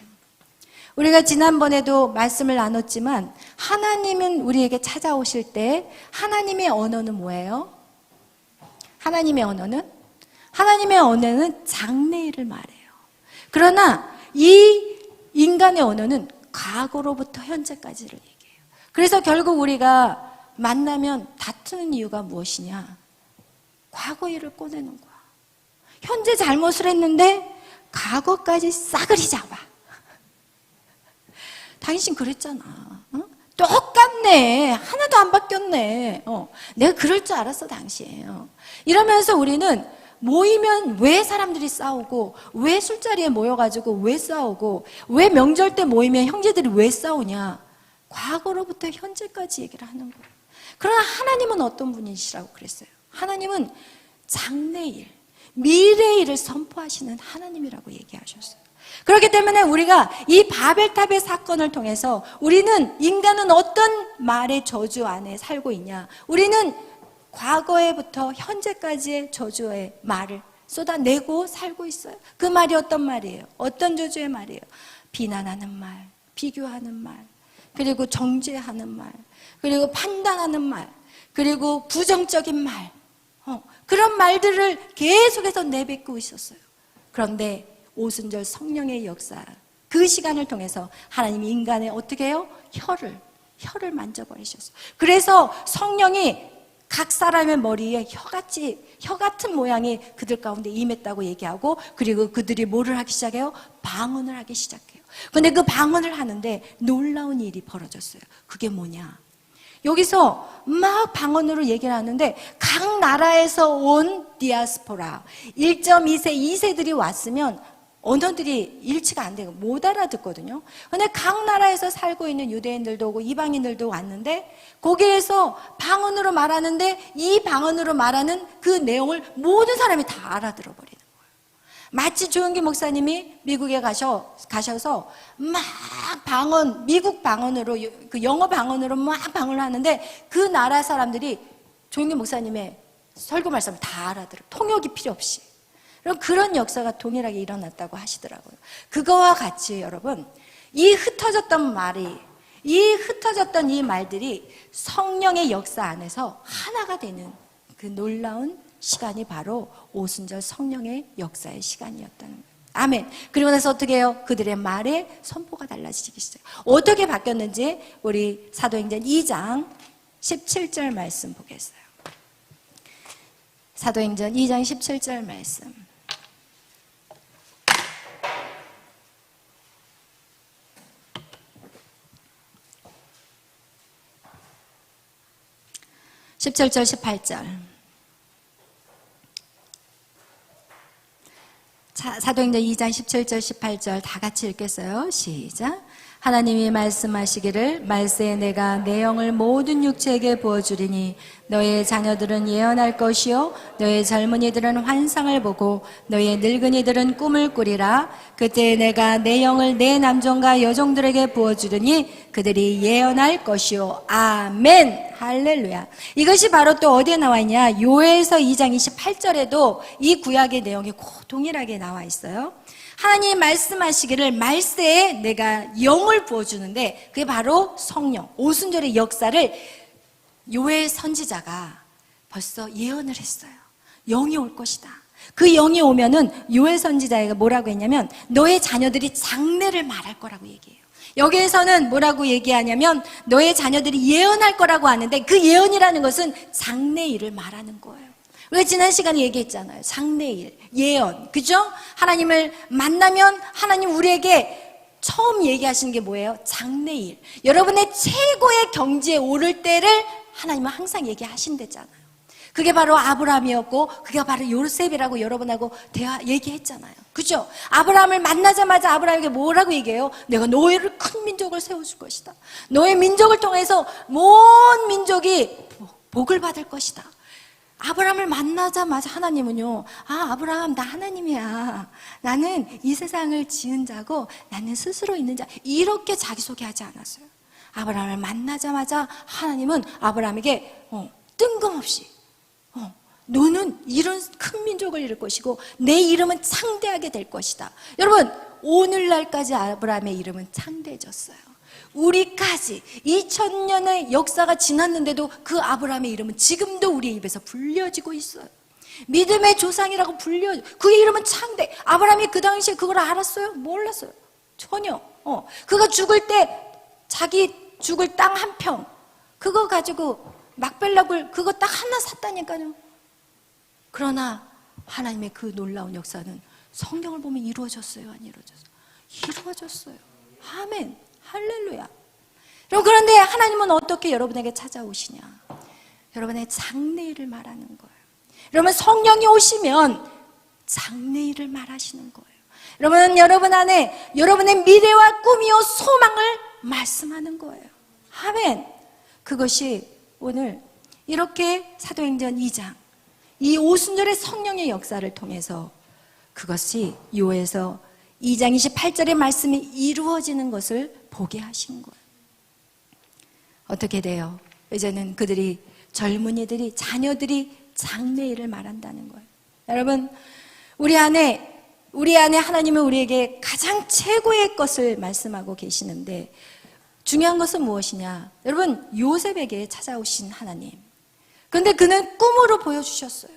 우리가 지난번에도 말씀을 나눴지만 하나님은 우리에게 찾아오실 때 하나님의 언어는 뭐예요? 하나님의 언어는 장래일을 말해요. 그러나 이 인간의 언어는 과거로부터 현재까지를 얘기해요. 그래서 결국 우리가 만나면 다투는 이유가 무엇이냐? 과거 일을 꺼내는 거야. 현재 잘못을 했는데 과거까지 싸그리 잡아. 당신 그랬잖아. 똑같네. 하나도 안 바뀌었네. 내가 그럴 줄 알았어, 당신. 이러면서 우리는 모이면 왜 사람들이 싸우고, 왜 술자리에 모여가지고 왜 싸우고, 왜 명절 때 모이면 형제들이 왜 싸우냐? 과거로부터 현재까지 얘기를 하는 거예요. 그러나 하나님은 어떤 분이시라고 그랬어요? 하나님은 장래일, 미래일을 선포하시는 하나님이라고 얘기하셨어요. 그렇기 때문에 우리가 이 바벨탑의 사건을 통해서 우리는 인간은 어떤 말의 저주 안에 살고 있냐? 우리는 과거에부터 현재까지의 저주의 말을 쏟아내고 살고 있어요. 그 말이 어떤 말이에요? 어떤 저주의 말이에요? 비난하는 말, 비교하는 말, 그리고 정죄하는 말, 그리고 판단하는 말, 그리고 부정적인 말, 그런 말들을 계속해서 내뱉고 있었어요. 그런데 오순절 성령의 역사, 그 시간을 통해서 하나님이 인간의 어떻게 해요? 혀를 만져버리셨어요. 그래서 성령이 각 사람의 머리에 혀 같은 모양이 그들 가운데 임했다고 얘기하고, 그리고 그들이 뭐를 하기 시작해요? 방언을 하기 시작해요. 근데 그 방언을 하는데 놀라운 일이 벌어졌어요. 그게 뭐냐? 여기서 막 방언으로 얘기를 하는데 각 나라에서 온 디아스포라 1.2세, 2세들이 왔으면 언어들이 일치가 안 되고 못 알아듣거든요. 근데 각 나라에서 살고 있는 유대인들도 오고 이방인들도 왔는데 거기에서 방언으로 말하는데 이 방언으로 말하는 그 내용을 모든 사람이 다 알아들어 버리는 거예요. 마치 조영기 목사님이 미국에 가셔서 막 방언, 미국 방언으로, 그 영어 방언으로 막 방언을 하는데 그 나라 사람들이 조영기 목사님의 설교 말씀을 다 알아들어. 통역이 필요 없이. 그런 역사가 동일하게 일어났다고 하시더라고요. 그거와 같이 여러분, 이 흩어졌던 이 말들이 성령의 역사 안에서 하나가 되는 그 놀라운 시간이 바로 오순절 성령의 역사의 시간이었다는 거예요. 아멘. 그리고 나서 어떻게 해요? 그들의 말에 선포가 달라지기 시작해요. 어떻게 바뀌었는지 우리 사도행전 2장 17절 말씀 보겠어요. 사도행전 2장 17절 말씀. 17절, 18절. 사도행전 2장 17절, 18절 다 같이 읽겠어요. 시작. 하나님이 말씀하시기를 말세에 내가 내 영을 모든 육체에게 부어주리니 너의 자녀들은 예언할 것이요 너의 젊은이들은 환상을 보고 너의 늙은이들은 꿈을 꾸리라. 그때 내가 내 영을 내 남종과 여종들에게 부어주리니 그들이 예언할 것이요. 아멘. 할렐루야. 이것이 바로 또 어디에 나와 있냐? 요엘서 2장 28절에도 이 구약의 내용이 동일하게 나와 있어요. 하나님이 말씀하시기를 말세에 내가 영을 부어주는데 그게 바로 성령, 오순절의 역사를 요엘 선지자가 벌써 예언을 했어요. 영이 올 것이다. 그 영이 오면은 요엘 선지자가 뭐라고 했냐면 너의 자녀들이 장래를 말할 거라고 얘기해요. 여기에서는 뭐라고 얘기하냐면 너의 자녀들이 예언할 거라고 하는데 그 예언이라는 것은 장래일을 말하는 거예요. 우리가 지난 시간에 얘기했잖아요. 장래일, 예언, 그죠? 하나님을 만나면 하나님 우리에게 처음 얘기하시는 게 뭐예요? 장래일. 여러분의 최고의 경지에 오를 때를 하나님은 항상 얘기하신댔잖아요. 그게 바로 아브라함이었고 그게 바로 요셉이라고 여러분하고 얘기했잖아요. 그죠? 아브라함을 만나자마자 아브라함에게 뭐라고 얘기해요? 내가 너희를 큰 민족을 세워줄 것이다. 너의 민족을 통해서 온 민족이 복을 받을 것이다. 아브라함을 만나자마자 하나님은요, 아브라함 나 하나님이야. 나는 이 세상을 지은 자고 나는 스스로 있는 자. 이렇게 자기소개하지 않았어요. 아브라함을 만나자마자 하나님은 아브라함에게 뜬금없이 너는 이런 큰 민족을 이룰 것이고 내 이름은 창대하게 될 것이다. 여러분 오늘날까지 아브라함의 이름은 창대해졌어요. 우리까지 2000년의 역사가 지났는데도 그 아브라함의 이름은 지금도 우리의 입에서 불려지고 있어요. 믿음의 조상이라고 그의 이름은 창대. 아브라함이 그 당시에 그걸 알았어요? 몰랐어요. 전혀. 그가 죽을 때 자기 죽을 땅 한 평 그거 가지고 막벨락을 그거 딱 하나 샀다니까요. 그러나 하나님의 그 놀라운 역사는 성경을 보면 이루어졌어요? 안 이루어졌어요? 이루어졌어요. 아멘. 할렐루야. 그런데 하나님은 어떻게 여러분에게 찾아오시냐? 여러분의 장래일을 말하는 거예요. 여러분 성령이 오시면 장래일을 말하시는 거예요. 여러분 안에 여러분의 미래와 꿈이요 소망을 말씀하는 거예요. 아멘. 그것이 오늘 이렇게 사도행전 2장 이 오순절의 성령의 역사를 통해서 그것이 요에서 2장 28절의 말씀이 이루어지는 것을 보게 하신 거예요. 어떻게 돼요? 이제는 그들이 젊은이들이 자녀들이 장래일을 말한다는 거예요. 여러분 우리 안에 하나님은 우리에게 가장 최고의 것을 말씀하고 계시는데 중요한 것은 무엇이냐? 여러분 요셉에게 찾아오신 하나님. 그런데 그는 꿈으로 보여주셨어요.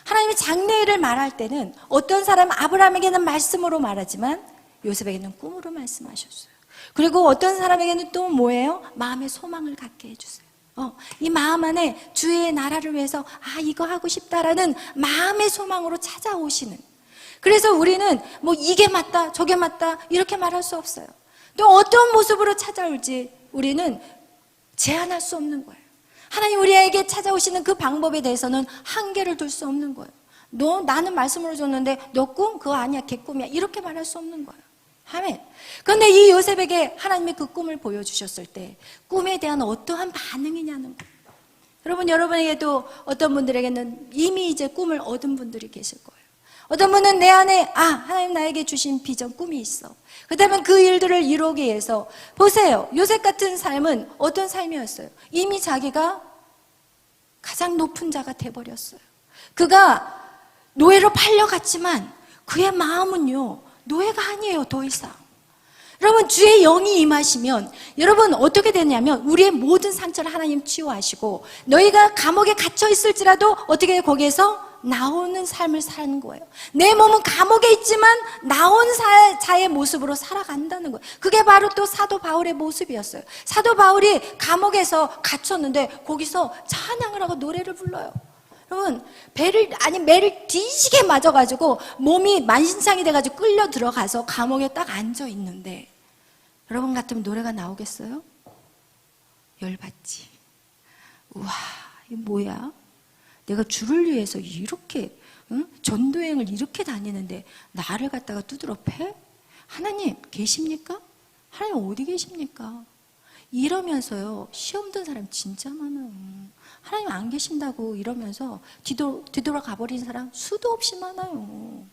하나님이 장래일을 말할 때는 어떤 사람 아브라함에게는 말씀으로 말하지만 요셉에게는 꿈으로 말씀하셨어요. 그리고 어떤 사람에게는 또 뭐예요? 마음의 소망을 갖게 해주세요. 이 마음 안에 주의 나라를 위해서 이거 하고 싶다라는 마음의 소망으로 찾아오시는. 그래서 우리는 뭐 이게 맞다 저게 맞다 이렇게 말할 수 없어요. 또 어떤 모습으로 찾아올지 우리는 제한할 수 없는 거예요. 하나님 우리에게 찾아오시는 그 방법에 대해서는 한계를 둘 수 없는 거예요. 나는 말씀으로 줬는데 너 꿈? 그거 아니야, 개꿈이야, 이렇게 말할 수 없는 거예요. 아멘. 그런데 이 요셉에게 하나님이 그 꿈을 보여주셨을 때 꿈에 대한 어떠한 반응이냐는 거예요. 여러분, 여러분에게도 어떤 분들에게는 이미 이제 꿈을 얻은 분들이 계실 거예요. 어떤 분은 내 안에 하나님 나에게 주신 비전, 꿈이 있어. 그렇다면 그 일들을 이루기 위해서 보세요. 요셉 같은 삶은 어떤 삶이었어요? 이미 자기가 가장 높은 자가 돼버렸어요. 그가 노예로 팔려갔지만 그의 마음은요, 노예가 아니에요, 더 이상. 여러분, 주의 영이 임하시면 여러분 어떻게 되냐면 우리의 모든 상처를 하나님 치유하시고 너희가 감옥에 갇혀 있을지라도 어떻게 거기에서 나오는 삶을 사는 거예요. 내 몸은 감옥에 있지만 나온 자의 모습으로 살아간다는 거예요. 그게 바로 또 사도 바울의 모습이었어요. 사도 바울이 감옥에서 갇혔는데 거기서 찬양을 하고 노래를 불러요. 여러분, 매를 뒤지게 맞아가지고 몸이 만신창이 돼가지고 끌려 들어가서 감옥에 딱 앉아 있는데 여러분 같으면 노래가 나오겠어요? 열받지. 우와, 이거 뭐야? 내가 주를 위해서 이렇게 전도행을 이렇게 다니는데 나를 갖다가 두드러 패? 하나님 계십니까? 하나님 어디 계십니까? 이러면서요, 시험 든 사람 진짜 많아요. 하나님 안 계신다고 이러면서 뒤돌아 가버린 사람 수도 없이 많아요.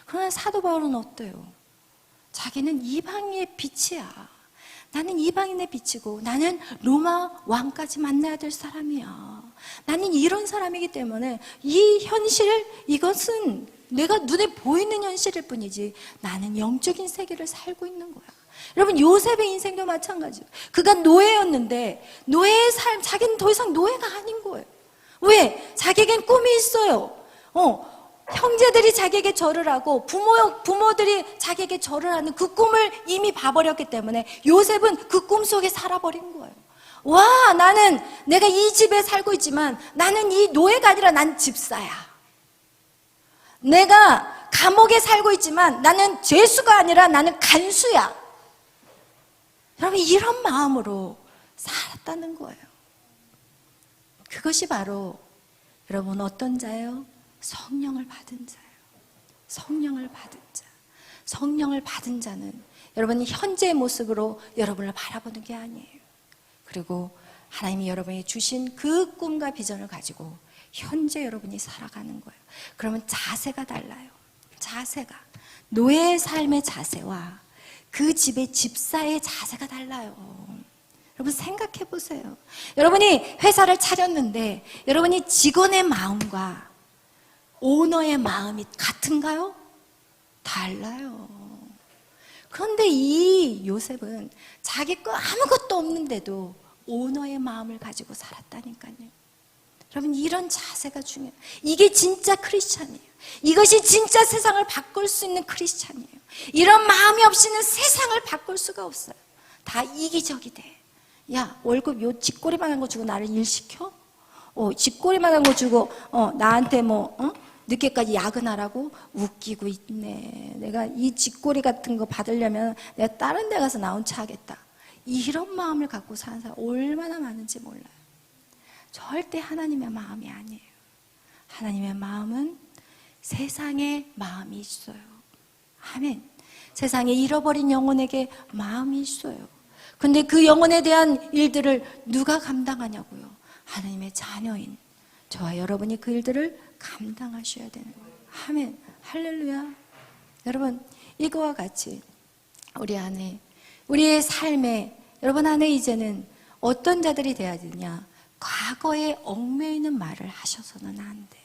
그러나 사도 바울은 어때요? 자기는 이방인의 빛이야. 나는 이방인의 빛이고 나는 로마 왕까지 만나야 될 사람이야. 나는 이런 사람이기 때문에 이 현실, 이것은 내가 눈에 보이는 현실일 뿐이지 나는 영적인 세계를 살고 있는 거야. 여러분, 요셉의 인생도 마찬가지예요. 그가 노예였는데 노예의 삶, 자기는 더 이상 노예가 아닌 거예요. 왜? 자기에겐 꿈이 있어요. 형제들이 자기에게 절을 하고 부모들이 자기에게 절을 하는 그 꿈을 이미 봐버렸기 때문에 요셉은 그 꿈 속에 살아버린 거예요. 와, 나는 내가 이 집에 살고 있지만 나는 이 노예가 아니라 난 집사야. 내가 감옥에 살고 있지만 나는 죄수가 아니라 나는 간수야. 여러분, 이런 마음으로 살았다는 거예요. 그것이 바로 여러분 어떤 자예요? 성령을 받은 자예요. 성령을 받은 자. 성령을 받은 자는 여러분이 현재의 모습으로 여러분을 바라보는 게 아니에요. 그리고 하나님이 여러분에게 주신 그 꿈과 비전을 가지고 현재 여러분이 살아가는 거예요. 그러면 자세가 달라요. 자세가. 노예의 삶의 자세와 그 집의 집사의 자세가 달라요. 여러분 생각해 보세요. 여러분이 회사를 차렸는데 여러분이 직원의 마음과 오너의 마음이 같은가요? 달라요. 그런데 이 요셉은 자기 거 아무것도 없는데도 오너의 마음을 가지고 살았다니까요. 여러분, 이런 자세가 중요해요. 이게 진짜 크리스찬이에요. 이것이 진짜 세상을 바꿀 수 있는 크리스찬이에요. 이런 마음이 없이는 세상을 바꿀 수가 없어요. 다 이기적이 돼. 야, 월급 요 쥐꼬리만한 거 주고 나를 일 시켜? 쥐꼬리만한 거 주고 나한테 늦게까지 야근하라고? 웃기고 있네. 내가 이 쥐꼬리 같은 거 받으려면 내가 다른 데 가서 나 혼자 하겠다. 이런 마음을 갖고 사는 사람 얼마나 많은지 몰라요. 절대 하나님의 마음이 아니에요. 하나님의 마음은 세상의 마음이 있어요. 아멘. 세상에 잃어버린 영혼에게 마음이 있어요. 근데 그 영혼에 대한 일들을 누가 감당하냐고요? 하나님의 자녀인 저와 여러분이 그 일들을 감당하셔야 되는 거예요. 아멘. 할렐루야. 여러분, 이거와 같이 우리 안에, 우리의 삶에, 여러분 안에 이제는 어떤 자들이 돼야 되냐? 과거에 얽매이는 말을 하셔서는 안 돼요.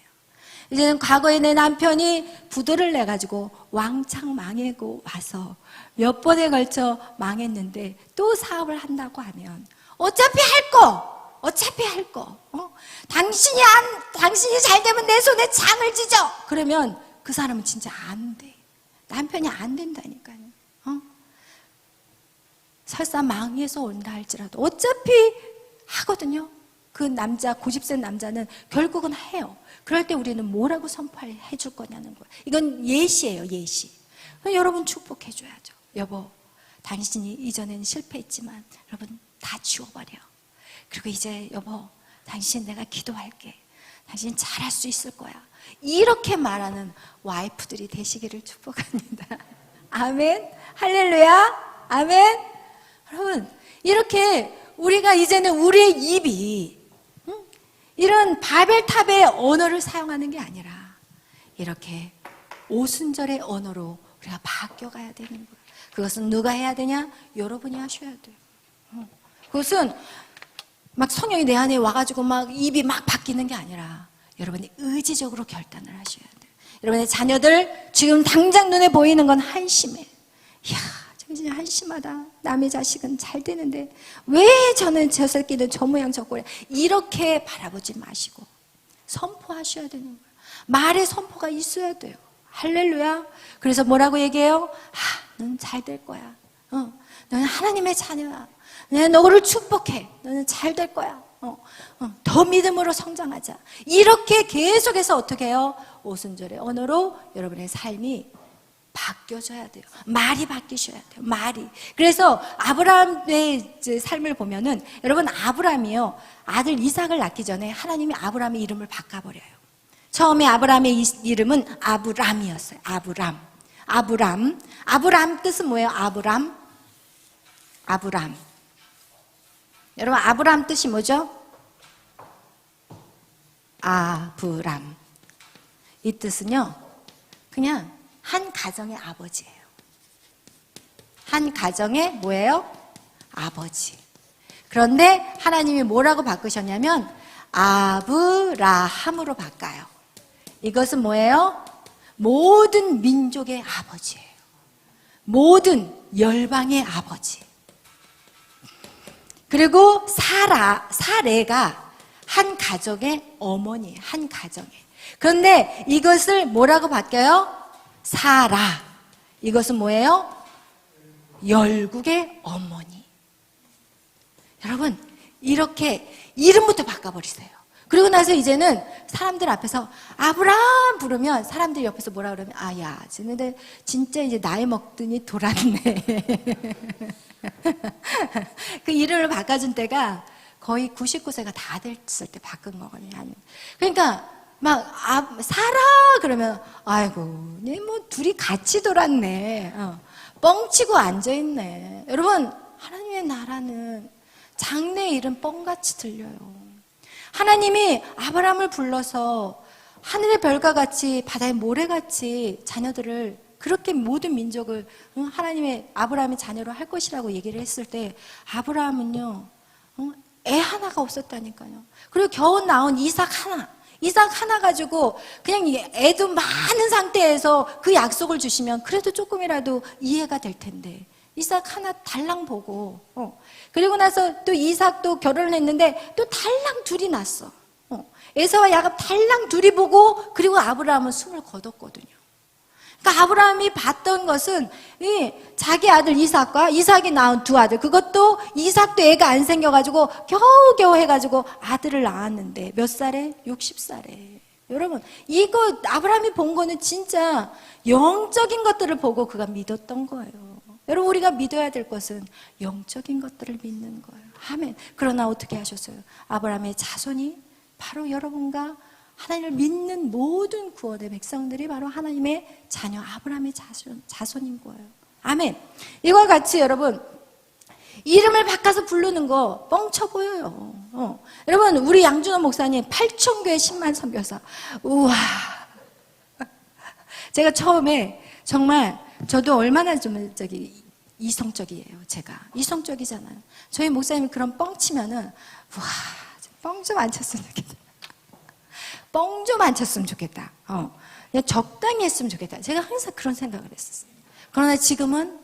이제는 과거에 내 남편이 부도를 내가지고 왕창 망하고 와서 몇 번에 걸쳐 망했는데 또 사업을 한다고 하면 어차피 할 거. 당신이 잘 되면 내 손에 장을 지져. 그러면 그 사람은 진짜 안 돼. 남편이 안 된다니까요. 설사 망해서 온다 할지라도 어차피 하거든요. 그 남자, 고집센 남자는 결국은 해요. 그럴 때 우리는 뭐라고 선포해 줄 거냐는 거예요. 이건 예시예요, 예시. 여러분 축복해 줘야죠. 여보, 당신이 이전에는 실패했지만 여러분 다 지워버려. 그리고 이제 여보, 당신 내가 기도할게. 당신 잘할 수 있을 거야. 이렇게 말하는 와이프들이 되시기를 축복합니다. 아멘. 할렐루야. 아멘. 여러분, 이렇게 우리가 이제는 우리의 입이 이런 바벨탑의 언어를 사용하는 게 아니라 이렇게 오순절의 언어로 우리가 바뀌어가야 되는 거예요. 그것은 누가 해야 되냐? 여러분이 하셔야 돼요. 그것은 막 성령이 내 안에 와가지고 막 입이 막 바뀌는 게 아니라 여러분이 의지적으로 결단을 하셔야 돼요. 여러분의 자녀들 지금 당장 눈에 보이는 건 한심해. 이야, 진짜 한심하다. 남의 자식은 잘 되는데 왜 저는 저 새끼는 저 모양 저 꼴이야. 이렇게 바라보지 마시고 선포하셔야 되는 거예요. 말에 선포가 있어야 돼요. 할렐루야. 그래서 뭐라고 얘기해요? 너는 잘 될 거야. 너는 하나님의 자녀야. 내가 너를 축복해. 너는 잘 될 거야. 더 믿음으로 성장하자. 이렇게 계속해서 어떻게 해요? 오순절의 언어로 여러분의 삶이 바뀌어져야 돼요. 말이 바뀌셔야 돼요. 말이. 그래서 아브라함의 삶을 보면은 여러분 아브라함이요. 아들 이삭을 낳기 전에 하나님이 아브라함의 이름을 바꿔버려요. 처음에 아브라함의 이름은 아브람이었어요. 아브람 뜻은 뭐예요? 아브람. 여러분 아브람 뜻이 뭐죠? 아브람. 이 뜻은요. 그냥 한 가정의 아버지예요. 한 가정의 뭐예요? 아버지. 그런데 하나님이 뭐라고 바꾸셨냐면 아브라함으로 바꿔요. 이것은 뭐예요? 모든 민족의 아버지예요. 모든 열방의 아버지. 그리고 사레가 한 가정의 어머니, 한 가정의. 그런데 이것을 뭐라고 바뀌어요? 사라. 이것은 뭐예요? 열국의 어머니. 여러분, 이렇게 이름부터 바꿔버리세요. 그리고 나서 이제는 사람들 앞에서 아브라함 부르면 사람들이 옆에서 뭐라 그러면 야, 쟤네들 진짜 이제 나이 먹더니 돌았네. 그 이름을 바꿔준 때가 거의 99세가 다 됐을 때 바꾼 거거든요. 그러니까 막 사라 그러면 아이고, 얘 뭐 둘이 같이 돌았네. 뻥치고 앉아있네. 여러분, 하나님의 나라는 장래의 일은 뻥같이 들려요. 하나님이 아브라함을 불러서 하늘의 별과 같이 바다의 모래같이 자녀들을 그렇게 모든 민족을 하나님의 아브라함의 자녀로 할 것이라고 얘기를 했을 때 아브라함은요 애 하나가 없었다니까요. 그리고 겨우 나온 이삭 하나 가지고 그냥 애도 많은 상태에서 그 약속을 주시면 그래도 조금이라도 이해가 될 텐데 이삭 하나 달랑 보고 그리고 나서 또 이삭도 결혼을 했는데 또 달랑 둘이 낳았어. 에서와 야곱 달랑 둘이 보고 그리고 아브라함은 숨을 거뒀거든요. 그러니까 아브라함이 봤던 것은 자기 아들 이삭이 낳은 두 아들, 그것도 이삭도 애가 안 생겨가지고 겨우겨우 해가지고 아들을 낳았는데 몇 살에? 60살에. 여러분, 이거 아브라함이 본 거는 진짜 영적인 것들을 보고 그가 믿었던 거예요. 여러분, 우리가 믿어야 될 것은 영적인 것들을 믿는 거예요. 아멘. 그러나 어떻게 하셨어요? 아브라함의 자손이 바로 여러분과 하나님을 믿는 모든 구원의 백성들이 바로 하나님의 자녀 아브라함의 자손인 거예요. 아멘. 이와 같이 여러분 이름을 바꿔서 부르는 거 뻥쳐 보여요. 여러분 우리 양준호 목사님 8,000교회 10만 선교사. 우와. 제가 처음에 정말 저도 얼마나 좀 이성적이에요. 제가 이성적이잖아요. 저희 목사님이 그런 뻥치면은 와, 뻥 좀 안 쳤으면 좋겠다. 뻥 좀 안 쳤으면 좋겠다. 그냥 적당히 했으면 좋겠다. 제가 항상 그런 생각을 했었어요. 그러나 지금은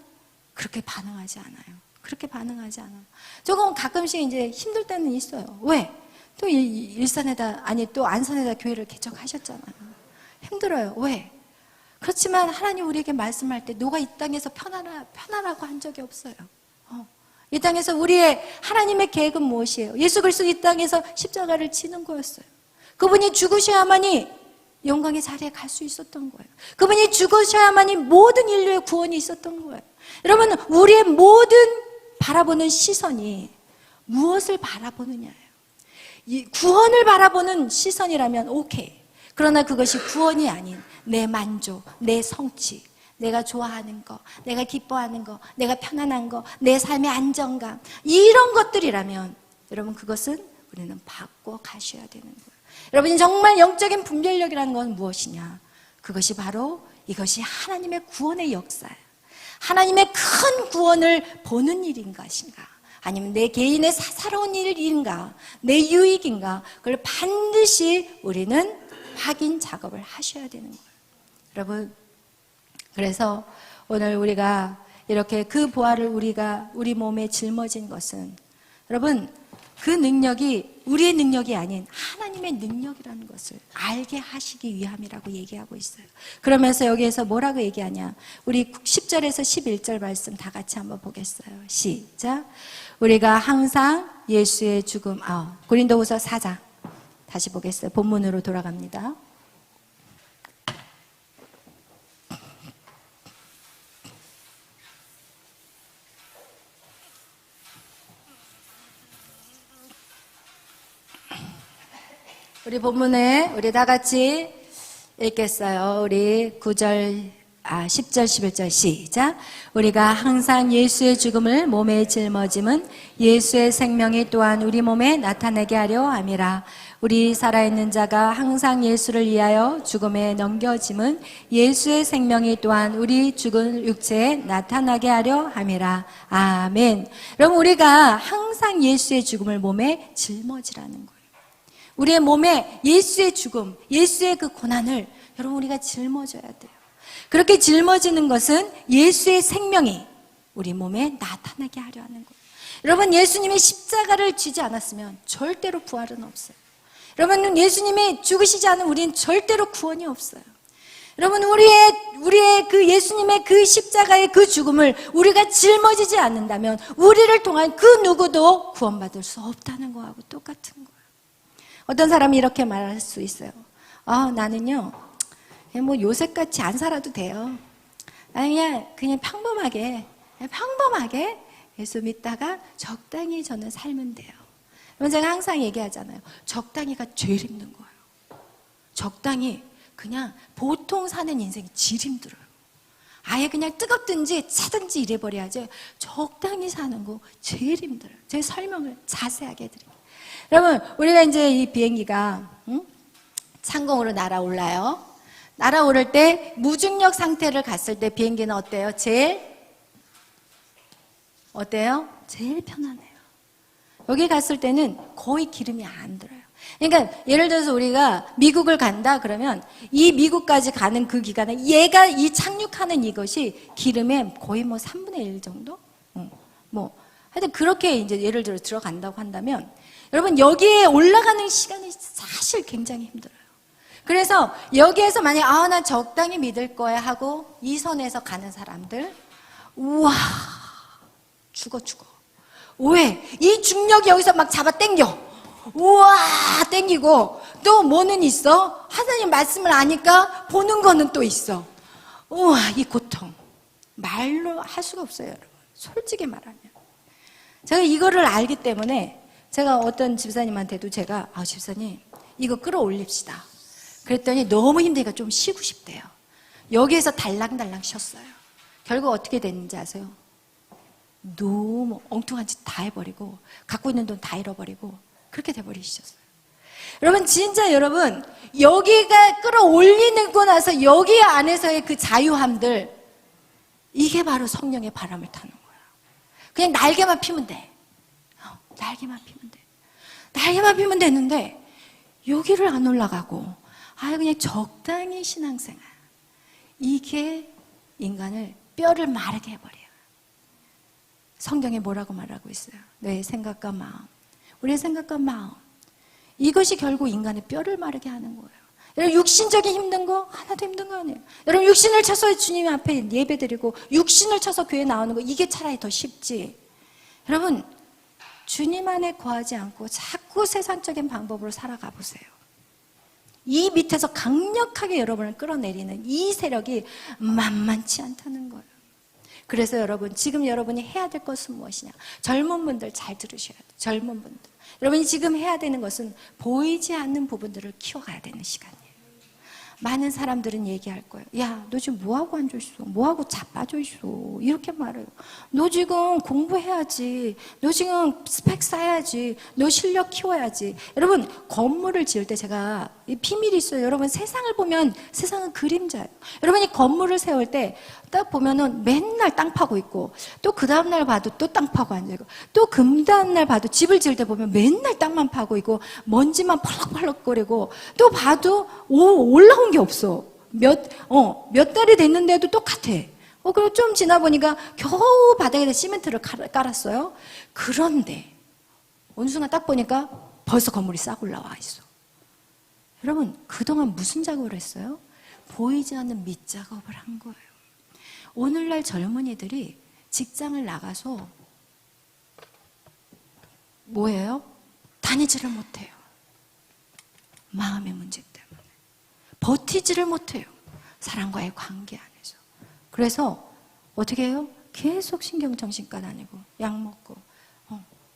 그렇게 반응하지 않아요. 그렇게 반응하지 않아요. 조금 가끔씩 이제 힘들 때는 있어요. 왜? 또 일산에다, 또 안산에다 교회를 개척하셨잖아요. 힘들어요. 왜? 그렇지만 하나님 우리에게 말씀할 때 너가 이 땅에서 편하라고 한 적이 없어요. 이 땅에서 우리의 하나님의 계획은 무엇이에요? 예수 그리스도 이 땅에서 십자가를 지는 거였어요. 그분이 죽으셔야만이 영광의 자리에 갈 수 있었던 거예요. 그분이 죽으셔야만이 모든 인류의 구원이 있었던 거예요. 여러분, 우리의 모든 바라보는 시선이 무엇을 바라보느냐예요. 이 구원을 바라보는 시선이라면 오케이. 그러나 그것이 구원이 아닌 내 만족, 내 성취, 내가 좋아하는 거, 내가 기뻐하는 거, 내가 편안한 거, 내 삶의 안정감, 이런 것들이라면 여러분, 그것은 우리는 바꿔 가셔야 되는 거예요. 여러분, 정말 영적인 분별력이라는 건 무엇이냐? 그것이 바로 이것이 하나님의 구원의 역사예요. 하나님의 큰 구원을 보는 일인 것인가? 아니면 내 개인의 사사로운 일인가? 내 유익인가? 그걸 반드시 우리는 확인 작업을 하셔야 되는 거예요. 여러분, 그래서 오늘 우리가 이렇게 그 보화를 우리 몸에 짊어진 것은, 여러분, 그 능력이 우리의 능력이 아닌 하나님의 능력이라는 것을 알게 하시기 위함이라고 얘기하고 있어요. 그러면서 여기에서 뭐라고 얘기하냐? 우리 10절에서 11절 말씀 다 같이 한번 보겠어요. 시작. 우리가 항상 예수의 죽음, 고린도후서 4장 다시 보겠어요. 본문으로 돌아갑니다. 우리 본문에 우리 다 같이 읽겠어요. 우리 10절, 11절 시작. 우리가 항상 예수의 죽음을 몸에 짊어짐은 예수의 생명이 또한 우리 몸에 나타내게 하려 함이라. 우리 살아있는 자가 항상 예수를 위하여 죽음에 넘겨짐은 예수의 생명이 또한 우리 죽은 육체에 나타나게 하려 함이라. 아멘. 그럼 우리가 항상 예수의 죽음을 몸에 짊어지라는 거예요. 우리의 몸에 예수의 죽음, 예수의 그 고난을 여러분 우리가 짊어져야 돼요. 그렇게 짊어지는 것은 예수의 생명이 우리 몸에 나타나게 하려 하는 거예요. 여러분, 예수님이 십자가를 지지 않았으면 절대로 부활은 없어요. 여러분, 예수님이 죽으시지 않으면 우리는 절대로 구원이 없어요. 여러분, 우리의 그 예수님의 그 십자가의 그 죽음을 우리가 짊어지지 않는다면 우리를 통한 그 누구도 구원받을 수 없다는 거하고 똑같은 거예요. 어떤 사람이 이렇게 말할 수 있어요. 나는요, 뭐 요셉같이 안 살아도 돼요. 나는 그냥 평범하게 예수 믿다가 적당히 저는 살면 돼요. 그럼 제가 항상 얘기하잖아요. 적당히가 제일 힘든 거예요. 적당히 그냥 보통 사는 인생이 제일 힘들어요. 아예 그냥 뜨겁든지 차든지 이래버려야지 적당히 사는 거 제일 힘들어요. 제가 설명을 자세하게 해드릴게요. 여러분, 우리가 이제 이 비행기가 상공으로 날아올라요. 날아오를 때 무중력 상태를 갔을 때 비행기는 어때요? 제일 편안해요. 여기 갔을 때는 거의 기름이 안 들어요. 그러니까 예를 들어서 우리가 미국을 간다 그러면 이 미국까지 가는 그 기간에 얘가 이 착륙하는 이것이 기름의 거의 뭐 3분의 1 정도? 하여튼 그렇게 이제 예를 들어 들어간다고 한다면 여러분, 여기에 올라가는 시간이 사실 굉장히 힘들어요. 그래서 여기에서 만약 나 적당히 믿을 거야 하고 이 선에서 가는 사람들, 우와, 죽어. 왜? 이 중력이 여기서 막 잡아 당겨. 우와, 당기고 또 뭐는 있어? 하나님 말씀을 아니까 보는 거는 또 있어. 우와, 이 고통 말로 할 수가 없어요, 여러분. 솔직히 말하면 제가 이거를 알기 때문에 제가 어떤 집사님한테도 제가 집사님 이거 끌어올립시다 그랬더니 너무 힘드니까 좀 쉬고 싶대요. 여기에서 달랑달랑 쉬었어요. 결국 어떻게 됐는지 아세요? 너무 엉뚱한 짓 다 해버리고 갖고 있는 돈 다 잃어버리고 그렇게 돼버리셨어요. 여러분, 진짜 여러분, 여기가 끌어올리고 나서 여기 안에서의 그 자유함들, 이게 바로 성령의 바람을 타는 거예요. 그냥 날개만 피면 돼. 날개만 피면 되는데 여기를 안 올라가고 그냥 적당히 신앙생활, 이게 인간을 뼈를 마르게 해버려요. 성경에 뭐라고 말하고 있어요? 내 생각과 마음, 우리의 생각과 마음, 이것이 결국 인간의 뼈를 마르게 하는 거예요. 여러분, 육신적인 힘든 거 하나도 힘든 거 아니에요. 여러분, 육신을 쳐서 주님 앞에 예배드리고 육신을 쳐서 교회 나오는 거, 이게 차라리 더 쉽지. 여러분, 주님 안에 거하지 않고 자꾸 세상적인 방법으로 살아가 보세요. 이 밑에서 강력하게 여러분을 끌어내리는 이 세력이 만만치 않다는 거예요. 그래서 여러분, 지금 여러분이 해야 될 것은 무엇이냐? 젊은 분들 잘 들으셔야 돼요. 젊은 분들, 여러분이 지금 해야 되는 것은 보이지 않는 부분들을 키워가야 되는 시간이에요. 많은 사람들은 얘기할 거예요. 야, 너 지금 뭐하고 앉아있어? 뭐하고 자빠져있어? 이렇게 말해요. 너 지금 공부해야지. 너 지금 스펙 쌓아야지. 너 실력 키워야지. 여러분, 건물을 지을 때 제가 비밀이 있어요. 여러분, 세상을 보면 세상은 그림자예요. 여러분이 건물을 세울 때 딱 보면은 맨날 땅 파고 있고, 또 그 다음날 봐도 또 땅 파고 앉아있고, 또 그 다음날 봐도 집을 지을 때 보면 맨날 땅만 파고 있고, 먼지만 펄럭펄럭거리고, 또 봐도 올라온 게 없어. 몇 달이 됐는데도 똑같아. 그리고 좀 지나 보니까 겨우 바닥에다 시멘트를 깔았어요. 그런데 어느 순간 딱 보니까 벌써 건물이 싹 올라와 있어. 여러분, 그동안 무슨 작업을 했어요? 보이지 않는 밑작업을 한 거예요. 오늘날 젊은이들이 직장을 나가서 뭐예요? 다니지를 못해요. 마음의 문제 때문에. 버티지를 못해요. 사람과의 관계 안에서. 그래서 어떻게 해요? 계속 신경정신과 다니고 약 먹고.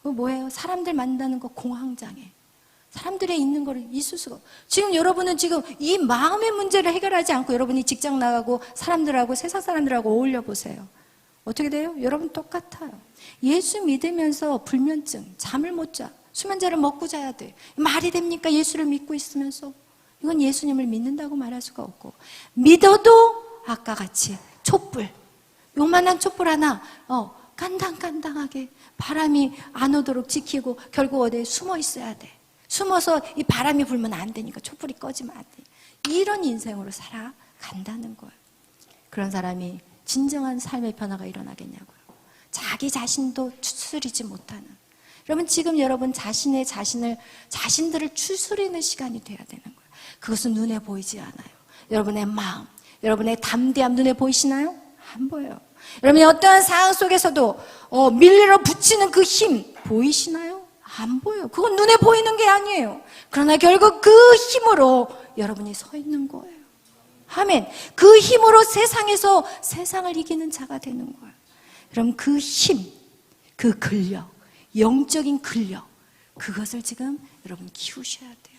그 뭐예요? 사람들 만나는 거 공황장애. 사람들이 있는 거를 있을 수가 없어요. 지금 여러분은 지금 이 마음의 문제를 해결하지 않고 여러분이 직장 나가고 사람들하고 세상 사람들하고 어울려 보세요. 어떻게 돼요? 여러분 똑같아요. 예수 믿으면서 불면증, 잠을 못 자, 수면제를 먹고 자야 돼. 말이 됩니까? 예수를 믿고 있으면서. 이건 예수님을 믿는다고 말할 수가 없고, 믿어도 아까 같이 촛불, 요만한 촛불 하나 깐당깐당하게 바람이 안 오도록 지키고 결국 어디에 숨어 있어야 돼. 숨어서 이 바람이 불면 안 되니까 촛불이 꺼지면 안 돼. 이런 인생으로 살아간다는 거예요. 그런 사람이 진정한 삶의 변화가 일어나겠냐고요. 자기 자신도 추스리지 못하는. 여러분, 지금 여러분 자신들을 추스리는 시간이 돼야 되는 거예요. 그것은 눈에 보이지 않아요. 여러분의 마음, 여러분의 담대함 눈에 보이시나요? 안 보여요. 여러분이 어떠한 상황 속에서도 밀려 붙이는 그 힘 보이시나요? 안 보여요. 그건 눈에 보이는 게 아니에요. 그러나 결국 그 힘으로 여러분이 서 있는 거예요. 아멘. 그 힘으로 세상에서 세상을 이기는 자가 되는 거예요. 그럼 그 힘, 그 근력, 영적인 근력, 그것을 지금 여러분 키우셔야 돼요.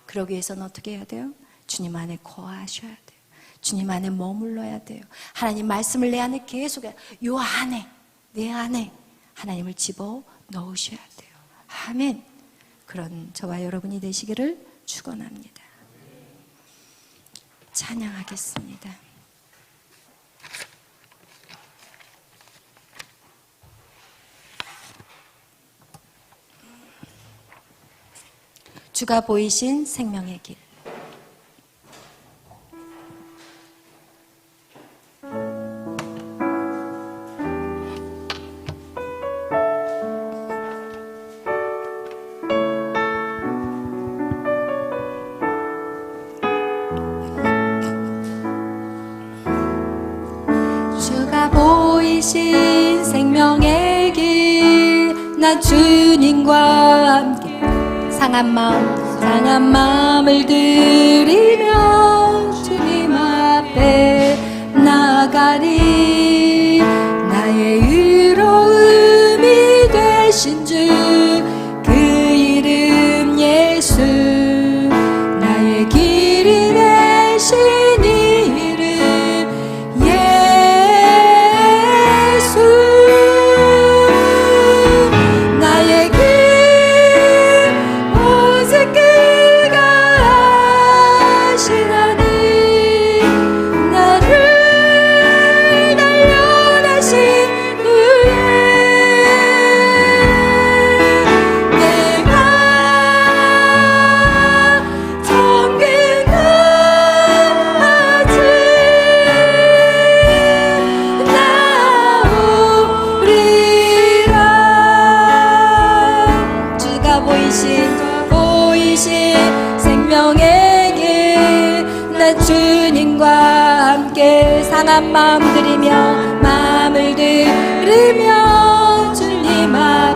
그러기 위해서는 어떻게 해야 돼요? 주님 안에 거하셔야 돼요. 주님 안에 머물러야 돼요. 하나님 말씀을 내 안에 계속, 요 안에, 내 안에 하나님을 집어 넣으셔야 돼요. 아멘. 그런 저와 여러분이 되시기를 축원합니다. 찬양하겠습니다. 주가 보이신 생명의 길. 주가 보이신 생명의 길, 나 주님과 함께 상한 마음을 들이며 주님 앞에 나가리. 나의 의로움이 되신 주, 그 이름 예수. 나의 길이 되신 이름 예수. 나의 길 오직 그가 아시나니. 나를 단련하신 후에 내가 정결하지 나오리라. 주가 보이신 생명의 길, 나 주님과 함께 상한 마음을 들이며 주님 앞에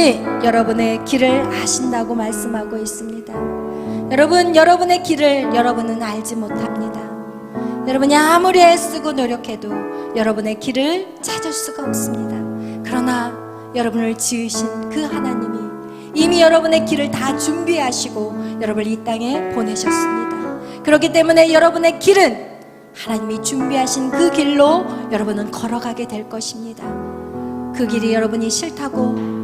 하나님이 여러분의 길을 아신다고 말씀하고 있습니다. 여러분, 여러분의 길을 여러분은 알지 못합니다. 여러분이 아무리 애쓰고 노력해도 여러분의 길을 찾을 수가 없습니다. 그러나 여러분을 지으신 그 하나님이 이미 여러분의 길을 다 준비하시고 여러분을 이 땅에 보내셨습니다. 그렇기 때문에 여러분의 길은 하나님이 준비하신 그 길로 여러분은 걸어가게 될 것입니다. 그 길이 여러분이 싫다고,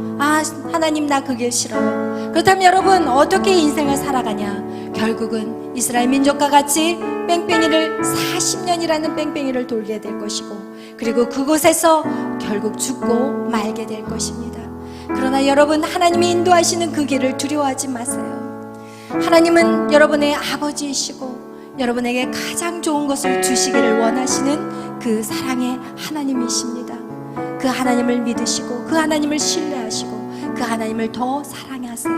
하나님 나 그 길 싫어요. 그렇다면 여러분 어떻게 인생을 살아가냐? 결국은 이스라엘 민족과 같이 뺑뺑이를 40년이라는 뺑뺑이를 돌게 될 것이고, 그리고 그곳에서 결국 죽고 말게 될 것입니다. 그러나 여러분, 하나님이 인도하시는 그 길을 두려워하지 마세요. 하나님은 여러분의 아버지이시고 여러분에게 가장 좋은 것을 주시기를 원하시는 그 사랑의 하나님이십니다. 그 하나님을 믿으시고 그 하나님을 신뢰하시고 그 하나님을 더 사랑하세요.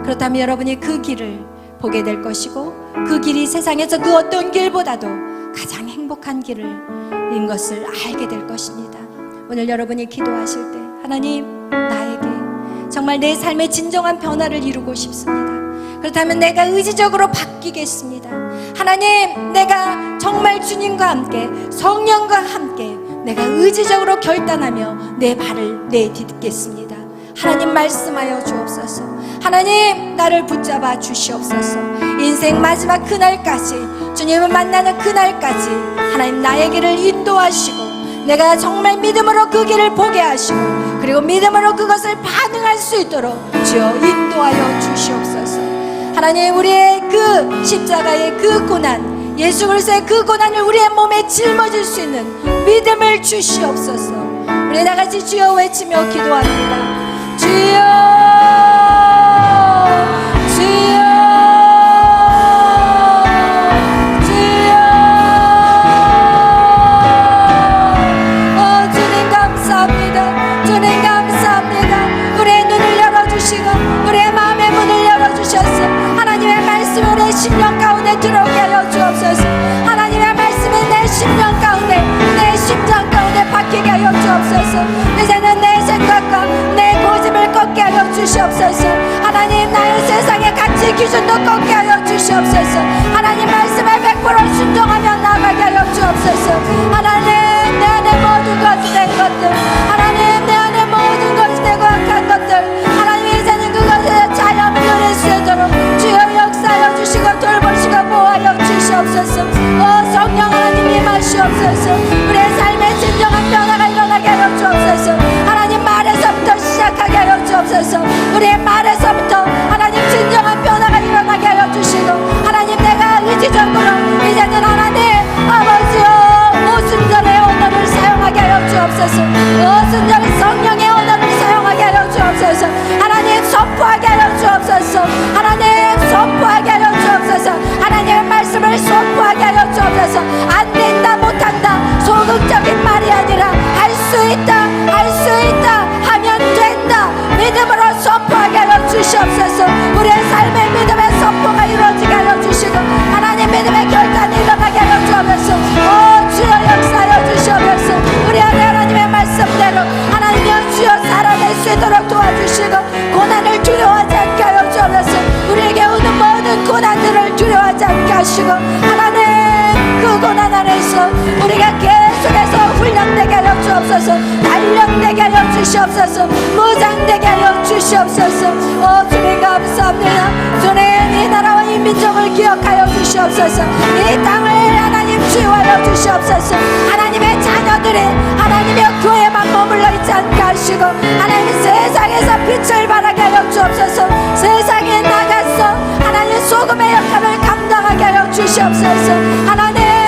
그렇다면 여러분이 그 길을 보게 될 것이고, 그 길이 세상에서 그 어떤 길보다도 가장 행복한 길인 것을 알게 될 것입니다. 오늘 여러분이 기도하실 때, 하나님, 나에게 정말 내 삶의 진정한 변화를 이루고 싶습니다. 그렇다면 내가 의지적으로 바뀌겠습니다. 하나님, 내가 정말 주님과 함께, 성령과 함께 내가 의지적으로 결단하며 내 발을 내딛겠습니다. 하나님, 말씀하여 주옵소서. 하나님, 나를 붙잡아 주시옵소서. 인생 마지막 그날까지, 주님을 만나는 그날까지 하나님 나의 길을 인도하시고, 내가 정말 믿음으로 그 길을 보게 하시고, 그리고 믿음으로 그것을 반응할 수 있도록 주여 인도하여 주시옵소서. 하나님, 우리의 그 십자가의 그 고난, 예수 그리스도의 그 고난을 우리의 몸에 짊어질 수 있는 믿음을 주시옵소서. 우리 다같이 주여 외치며 기도합니다. 주여, 주여, 주여. 주님 감사합니다. 주님 감사합니다. 우리의 눈을 열어주시고 우리의 마음의 문을 열어주셔서 하나님의 말씀이 우리의 심령 가운데 들어오게 하여 주옵소서. 하나님의 말씀이 내 심령 가운데, 내 심장 가운데 박히게 하여 주옵소서. 이제는 내 생각과 내 고집을 꺾게 하여 주시옵소서. 하나님, 나의 세상의 가치 기준도 꺾게 하여 주시옵소서. 하나님 말씀에 100% 순종하며 나가게 하여 주옵소서. 하나님, 내 안에 모든 것이 된 것들, 하나님 내 안에 모든 것이 되고 악한 것들, 하나님 이제는 그것에 자연 누릴 수 있도록 주여 역사하여 주시고 돌보시고 보호하여 주시옵소서. 성령 하나님 임하시옵소서. 우리의 삶의 진정한 변화가 일어나게 하여 주옵소서. 하나님 말에서부터 시작하게 하여 주옵소서. 우리의 말에서부터 하나님 진정한 변화가 일어나게 하여 주시고, 하나님 내가 의지적으로 이제는 하나님 아버지여 오순절의 언어를 사용하게 하여 주옵소서. 오순절의 성령의 언어를 사용하게 하여 주옵소서. 하나님 선포하게 하여 주옵소서. 하나님 선포하게 하여 주옵소서. 하나님의 말씀을 선포하게 하여 주옵소서. 안 된다, 못한다, 소극적인 말이 아니라 할 수 있다, 할 수 있다, 하면 된다, 믿음으로 선포하게 하여 주시옵소서. 우리의 삶의 믿음의 선포가 이루어지게 하여 주시고, 하나님 믿음의 결단이 일어나게 하여 주옵소서. 주여 역사하여 주시옵소서. 우리 안에 하나님의 말씀대로 하나님이여 주여 살아낼 수 있도록 도와주시고, 고난을 두려워하지 않게 하여 주옵소서. 우리에게 오는 모든 고난들을 두려워하지 않게 하시고, 하나님 그 고난 안에서 우리가 계속해서 훈련되게 하여 주옵소서. 단련되게 하여 주시옵소서. 무장되게 하여 주시옵소서. 주님 감사합니다. 주님 이 나라와 이 민족을 기억하여 주시옵소서. 이 땅을 하나님 치유하여 주시옵소서. 하나님의 자녀들이 하나님의 교회만 머물러 있지 않게 하시고, 하나님 세상에서 빛을 발하게 하여 주옵소서. 세상에 나가서 하나님 소금의 역할을 감당하게 하여 주시옵소서. 하나님의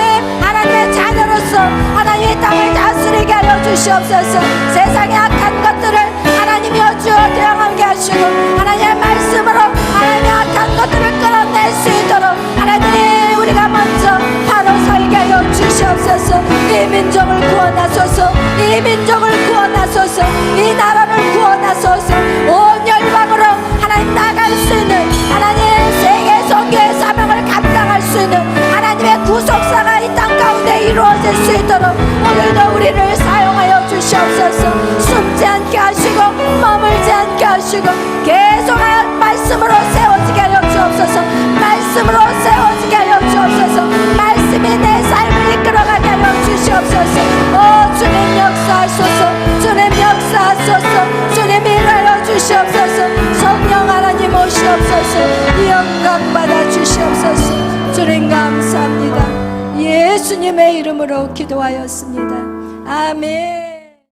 자녀로서 하나님 이 땅을 다스리게 하여 주시옵소서. 세상의 악한 것들을 하나님이여 주여 대항하게 하시고, 하나님의 말씀으로 하나님의 악한 것들을 끌어낼 수 있도록 하나님 우리가 먼저 바로 살게 하여 주시옵소서. 이 민족을 구원하소서. 이 민족을 구원하소서. 이 나라를 구원하소서. 온 열방으로 하나님 나갈 수 있는, 하나님 세계 선교의 사명을 감당할 수 있는 하나님의 구속사가 이 땅 가운데 이루어질 수 있도록 오늘도 우리를 사용하여 주시옵소서. 숨지 않게 하시고 머물지 않게 하시고 주시고 계속하여 말씀으로 세워지게 하여 주옵소서. 말씀으로 세워지게 하여 주옵소서. 말씀이 내 삶을 이끌어가게 하여 주시옵소서. 오 주님 역사하소서. 주님 역사하소서. 주님 일하여 주시옵소서. 성령 하나님 오시옵소서. 이 영광 받아 주시옵소서. 주님 감사합니다. 예수님의 이름으로 기도하였습니다. 아멘.